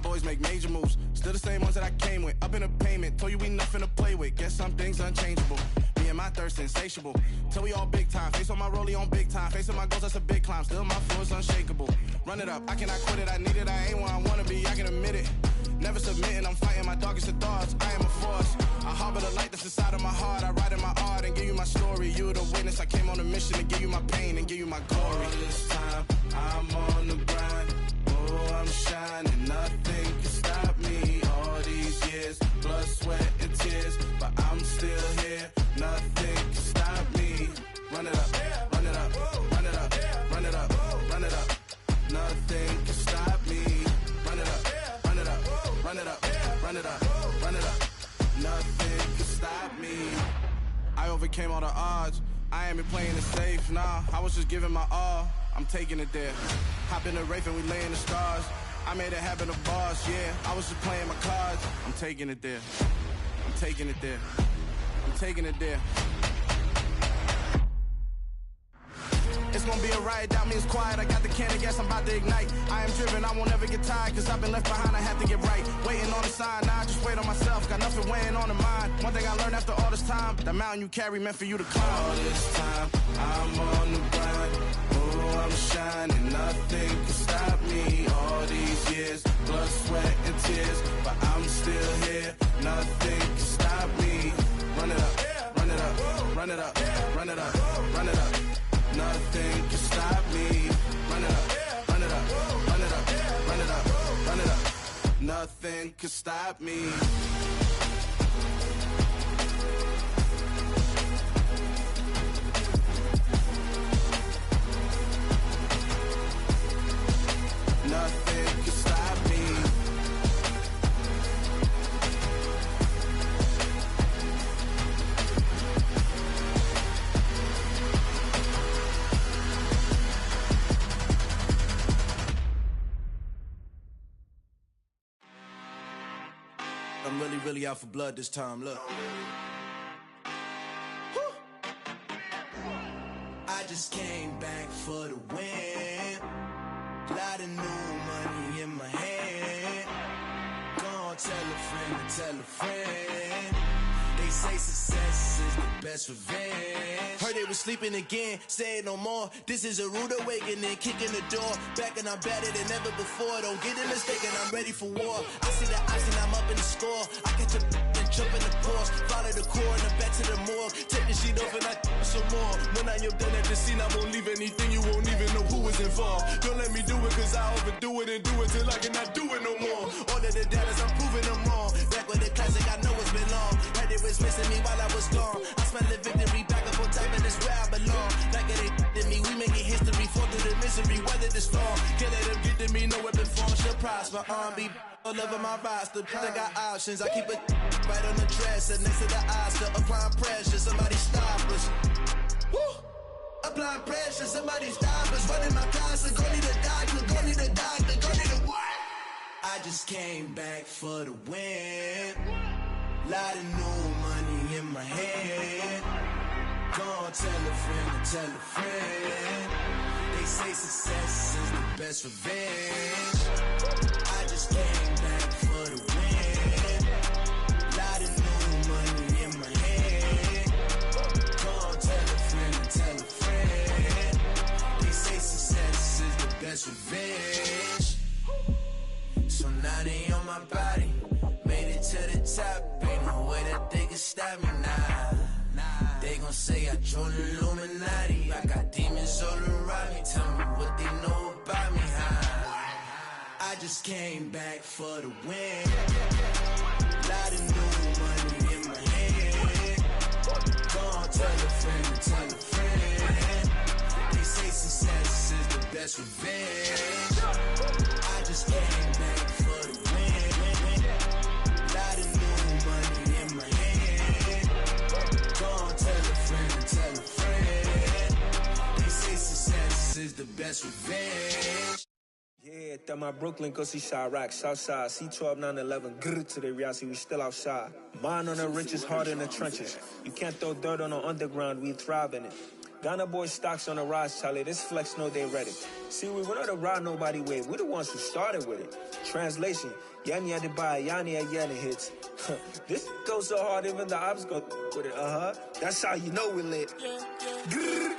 Speaker 10: Boys make major moves, still the same ones that I came with. Up in a payment, told you we nothing to play with. Guess some things unchangeable. Me and my thirst insatiable. Till we all big time. Face on my rollie on big time. Facing my goals, that's a big climb. Still my flow is unshakable. Run it up, I cannot quit it. I need it, I ain't where I wanna be. I can admit it. Never submitting, I'm fighting my darkest of thoughts. I am a force. I harbor the light that's inside of my heart. I write in my art and give you my story. You the witness. I came on a mission to give you my pain and give you my glory. All this time, I'm on the grind. Oh, I'm shining. Nothing can stop me. All these years, blood, sweat, and tears, but I'm still here. Nothing can stop me. Run it up, run it up, run it up, run it up, run it up. Nothing can stop me. Run it up, run it up, run it up, run it up, run it up. Nothing can stop me. I overcame all the odds. I ain't been playing it safe, nah. I was just giving my all. I'm taking it there. Hop in the Wraith and we lay in the stars. I made it happen, the boss, yeah. I was just playing my cards. I'm taking it there. I'm taking it there. I'm taking it there. It's gonna be a riot, doubt me it's quiet. I got the can of gas, I'm about to ignite. I am driven, I won't ever get tired, cause I've been left behind, I have to get right. Waiting on the sign, now I just wait on myself. Got nothing weighing on the mind. One thing I learned after all this time, the mountain you carry meant for you to climb. All this time, I'm on the grind. Oh, I'm shining, nothing can stop me. All these years, blood, sweat, and tears, but I'm still here. Nothing can stop me. Run it up, run it up, run it up, run it up, run it up. Nothing can stop me. Run it up, run it up, run it up, run it up, run it up. Nothing can stop me. Nothing can stop me. I'm really out for blood this time, look. I just came back for the win. Lot of new money in my hand. Gonna tell a friend to tell a friend. They say success is the best revenge. Heard they was sleeping again, say it no more. This is a rude awakening, kicking the door. Back and I'm better than ever before. Don't get it mistaken, I'm ready for war. I see the ice and I'm up in the score. I catch a and jump in the course. Follow the core and the back to the morgue. Take the sheet off and I some more. When I am done at the scene, I won't leave anything. You won't even know who was involved. Don't let me do it cause I overdo it and do it till I cannot do it no more. All of the data's I'm proving them wrong. Back with the classic, I know it's been long. Heard it was missing me while I was gone. I smell the victory back up on top and it's where I belong. Like it ain't to me, we making history. Fall through the misery, weather the storm. Can't let them get to me, no weapon form. She'll prosper, be all over my roster. I got options, I keep it right on the dresser, next to the Oscar, applying pressure, somebody stop us. Woo! Applying pressure, somebody stop us. Running my casa, go need a doctor, go need a doctor, go need a what? I just came back for the win. Lot of new money in my hand. Go on, tell a friend and tell a friend. They say success is the best revenge. I just came back for the win. Lot of new money in my hand. Go on, tell a friend and tell a friend. They say success is the best revenge. So now they on my body. Made it to the top. Ain't no way that they can stop me now. They gon' say I joined the Illuminati. I got demons all around me. Tell me what they know about me, huh? I just came back for the win. Lot of new money in my hand. Go on, tell a friend and tell a friend. They say success is the best revenge. I just came back for the win. Lot of new money in my hand. Go on, tell a friend and tell a friend. They say success is the best revenge.
Speaker 11: Yeah, that my Brooklyn, go see Chirac, Southside, C12, 911, grrr to the Riasi, we still outside. Mine on the riches, hard in the trenches. You can't throw dirt on the underground, we thrive in it. Ghana boys stocks on the rise, Charlie, this flex know they ready. See, we went on the ride nobody wave, we the ones who started with it. Translation, Yanni had to buy, Yanni had Yanni hits. This goes so hard, even the ops go with it, That's how you know we lit. Grrr,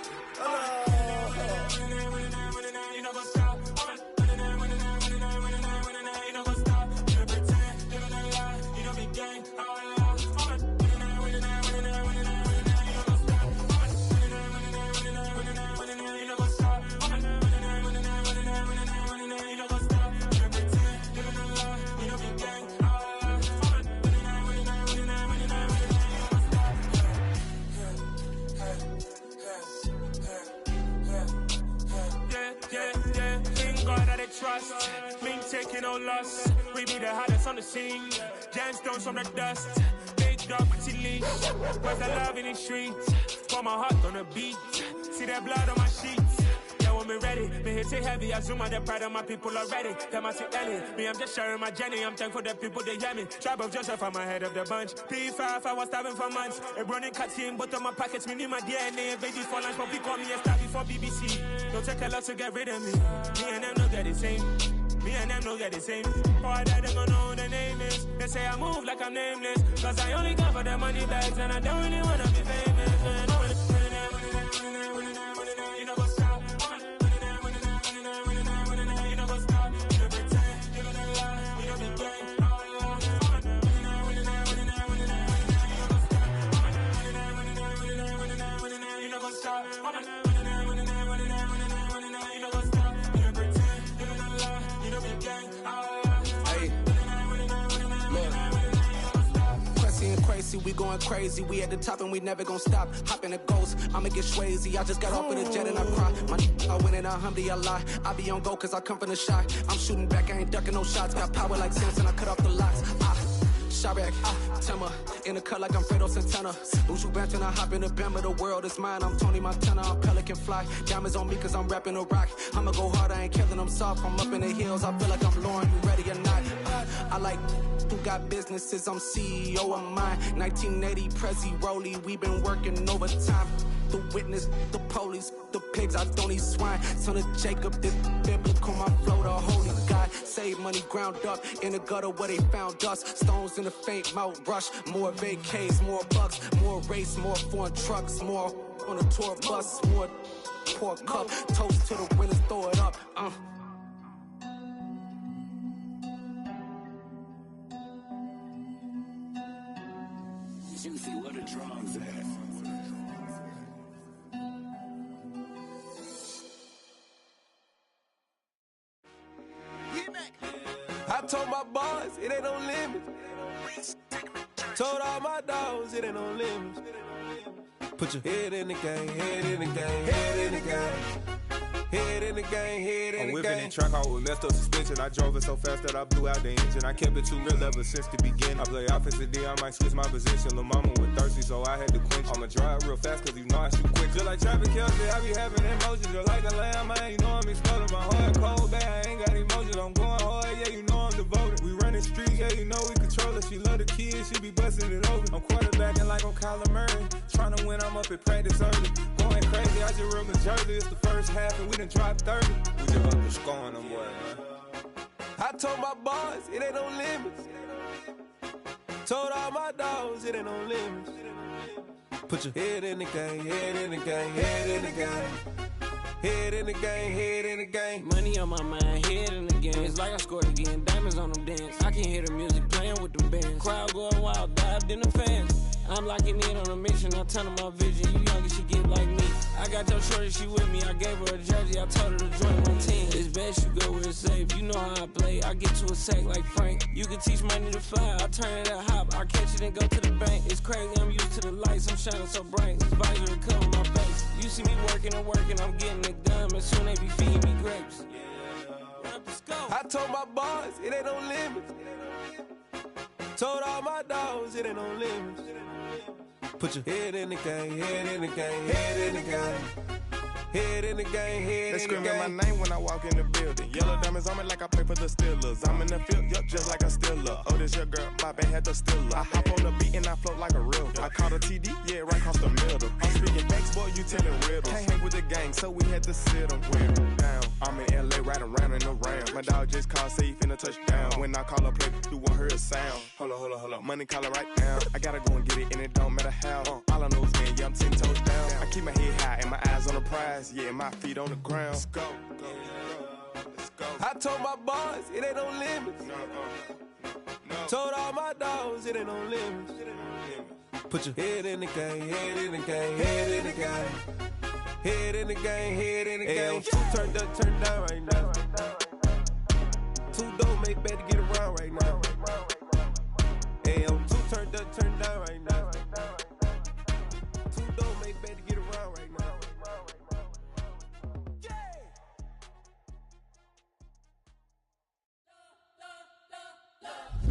Speaker 12: trust, Ming taking no loss. We be the hottest on the scene. Gemstones from the dust. Mckdawg, pretty leash. Where's the love in the streets? Pour my heart on the beat. See that blood on my sheets. Yeah, when me ready, me hit it heavy. I zoom on the pride of my people already. Them I see Ellie. Me, I'm just sharing my journey. I'm thankful the people they hear me. Tribe of Joseph, I'm ahead of the bunch. P5, I was starving for months. A running cut in both of my pockets. Me need my DNA. Baby for lunch, but we call me a star before BBC. Don't take a lot to get rid of me. Me and them don't get the same. Me and them don't get the same. Boy, that they gonna know who the name is. They say I move like I'm nameless. Cause I only come for the money bags and I don't really wanna be famous. You know what's up? You know what's up? You don't pretend, you don't lie, you don't be gang. You know what's up?
Speaker 10: We going crazy, we at the top and we never gonna stop. Hop in a ghost, I'ma get swayzy. I just got off of the jet and I cry. I win in a Humvee, I lie. I be on go cause I come from the shot. I'm shooting back, I ain't ducking no shots. Got power like Samson, I cut off the locks. Shabak, Timmer, in the cut like I'm Fredo Santana. Buju Banton, I hop in the Bama, the world is mine. I'm Tony Montana, I'm Pelican Fly. Diamonds on me cause I'm rapping a rock. I'ma go hard, I ain't killing them soft. I'm up in the hills, I feel like I'm Lauren, you ready or not? I like who got businesses, I'm CEO of mine. 1980, Prezi Rolly, we been working overtime. The witness, the police, the pigs, I don't eat swine. Son of Jacob, this biblical, my flow, the holy God. Save money ground up in the gutter where they found us. Stones in the faint mouth rush. More vacays, more bucks, more race, more foreign trucks, more on a tour bus, more pour cup. Toast to the winners, throw it up.
Speaker 13: Juicy, what a drums at.
Speaker 14: I told my boys it ain't no limits. Told all my dogs it ain't no limits. Put your head in the game, head in the game, head in the game. Head in the game, head in
Speaker 13: I'm
Speaker 14: the
Speaker 13: whipping
Speaker 14: game.
Speaker 13: and track out with messed up suspension. I drove it so fast that I blew out the engine. I kept it too real ever since the beginning. I play offensive D, I might switch my position. Lil' mama was thirsty, so I had to quench. I'ma drive real fast, cause you know I shoot quick. Just like Travis Kelce, I be having emotions. Just like a lamb, man, you know I'm exploding. My heart cold, bad, I ain't got emotions. I'm going hard, yeah, you know I'm devoted. We running streets, yeah, you know we control it. She love the kids, she be busting it over. I'm quarterbacking like I'm Kyler Murray. Trying to win, I'm up at practice early. Going crazy, I just real Jersey. It's the first half and we done dropped 30. We just up and scoring them, boy, man.
Speaker 14: I told my boys, it ain't no limits. Told all my dogs, it ain't no limits. Put your head in the game, head in the game, head in the game. Head in the game, head in the game.
Speaker 15: Money on my mind, head in the game. It's like I scored again, diamonds on them dance. I can hear the music playing with them bands. Crowd going wild, dived in the fans. I'm locking in on a mission, I tell her my vision. You young and she get like me. I got your shorty, she with me. I gave her a jersey, I told her to join my team. It's best you go where it's safe. You know how I play. I get to a sack like Frank. You can teach money to fly. I turn it at hop. I catch it and go to the bank. It's crazy, I'm used to the lights. I'm shining so bright. This visor will cover my face. You see me working and working. I'm getting it done. But soon they be feeding me grapes.
Speaker 14: I told my boys, it ain't no limits. Told all my dogs, it ain't no limits. Put your head in the game, head in the game, head in the game. Head in the game, head in the game.
Speaker 13: They screaming my name when I walk in the building. Yellow diamonds on me like I play for the Steelers. I'm in the field, yup, just like a Steeler. Oh, this your girl, my band had the Steeler. I hop on the beat and I float like a river. I caught a TD, yeah, right across the middle. I'm speaking facts, boy, you telling riddles. Can't hang with the gang, so we had to sit them down. I'm in LA, riding around in the ram. My dog just called, say he finna touchdown. When I call a play, you won't hear a sound. Hold up, money calling right now. I gotta go and get it, and it don't matter how. All I know is man, yeah, I'm 10 toes down. I keep my head high and my eyes on the prize. Yeah, my feet on the ground. Let's go.
Speaker 14: I told my boys, it ain't no limits. Told all my dogs, it ain't no limits. Put your head in the game, head in the game, head in the game. Head in the game, head in the game. Two turned up, turned down right now. Two dope make better get around right now. Hey, I'm two turned up, turned down right now. Two dope make better get around right now.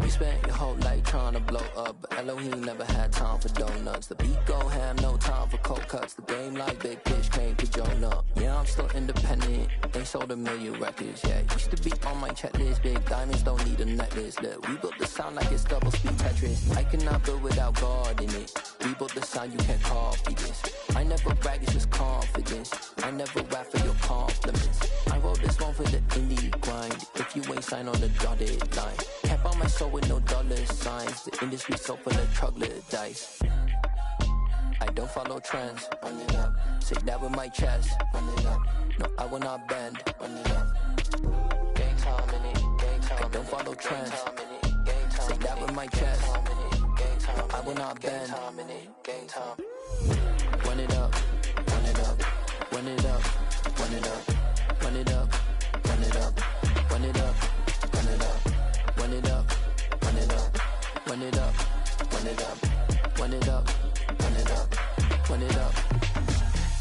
Speaker 16: You spent your whole life trying to blow up, but Elohim never had time for donuts. The beat go ham, no time for cold cuts. The game like big fish came to Jonah. Yeah, I'm still independent, ain't sold a million records yet. Used to be on my checklist, big diamonds don't need a necklace. Look, we built the sound like it's double speed Tetris. I cannot build without God in it. We built the sound, you can't copy this. I never brag, it's just confidence. I never rap for your compliments. I wrote this one for the indie grind. If you ain't signed on the dotted line, can't buy my soul with no dollar signs. The industry so full of troglodytes. I don't follow trends. Run it up. Say that with my chest. Run it up. No, I will not bend. Run it up. Gang time in it. Gang time. I don't follow trends. Say that with my chest. No, I will not bend. Gang time. Run it up. Run it up. Run it up. Run it up. Run it up. Run it up. Run it up. Run it up. Run it up. Run it up. Run it up. Run it up. Run it up. Run it up. Run it up.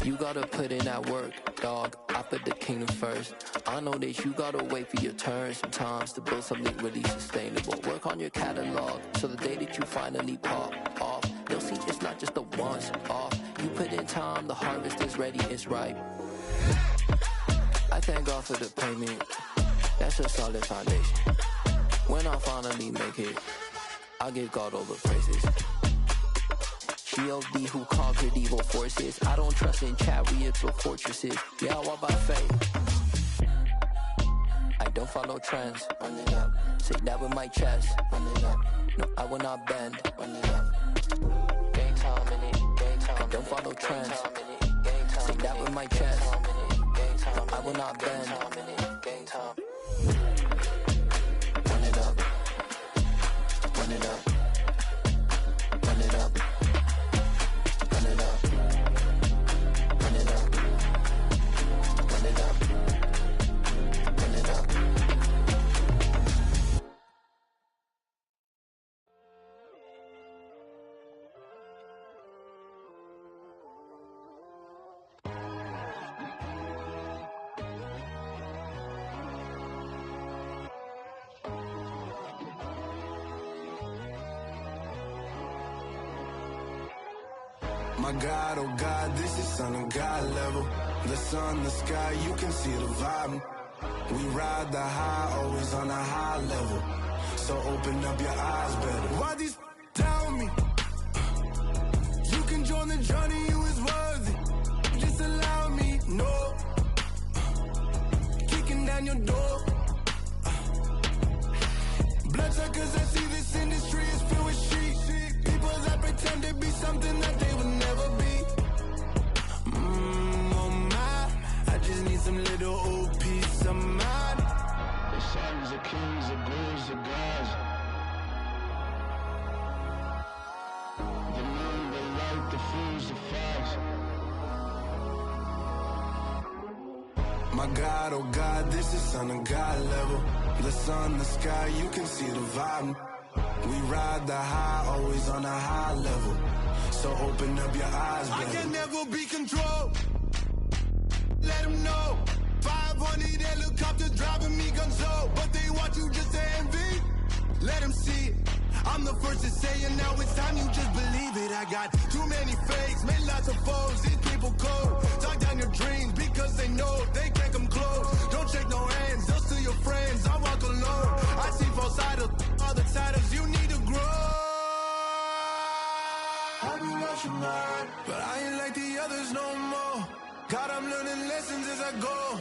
Speaker 16: You gotta put in that work, dog. I put the kingdom first. I know that you gotta wait for your turn sometimes to build something really sustainable. Work on your catalog, so the day that you finally pop off, you'll see it's not just a once off. You put in time, the harvest is ready, it's ripe. I thank God for the payment. That's a solid foundation. When I finally make it, I'll give God all the praises. G.O.D. who conquered evil forces. I don't trust in chariots or fortresses. Yeah, I walk by faith. I don't follow trends. Run it up. Say that with my chest. Run it up. No, I will not bend. Run it up. Gang time in it. Gang time. I don't follow trends. Say that with my chest. No, I will not bend. Gang time. Run it up. Run it up. Run it up. Run it up. Run it up. Run it up. Run it up.
Speaker 10: My God, oh God, this is son of God level. The sun, the sky, you can see the vibe. We ride the high, always on a high level. So open up your eyes better. Why these tell me? You can join the journey, you is worthy. Just allow me, no. Kicking down your door. Bloodsuckers, I see this industry is filled with sheep. People that pretend to be something that they would never be. Oh my, I just need some little old peace of mind. The sons of kings, the gurus, the gods. The moon, the light, the fools, the facts. My God, oh God, this is son of God level. The sun, the sky, you can see the vibe. We ride the high, always on a high level. So open up your eyes, baby. I can never be controlled. Let them know. 500 helicopters driving me gonzo. But they want you just to envy. Let them see it. I'm the first to say it, now it's time you just believe it. I got too many fakes, made lots of foes. These people cold. Talk down your dreams because they know they can't come close. Don't shake no hands, those to your friends. I walk alone. I see false idols, all the titles you need to grow. I've been rushing hard, but I ain't like the others no more. God, I'm learning lessons as I go.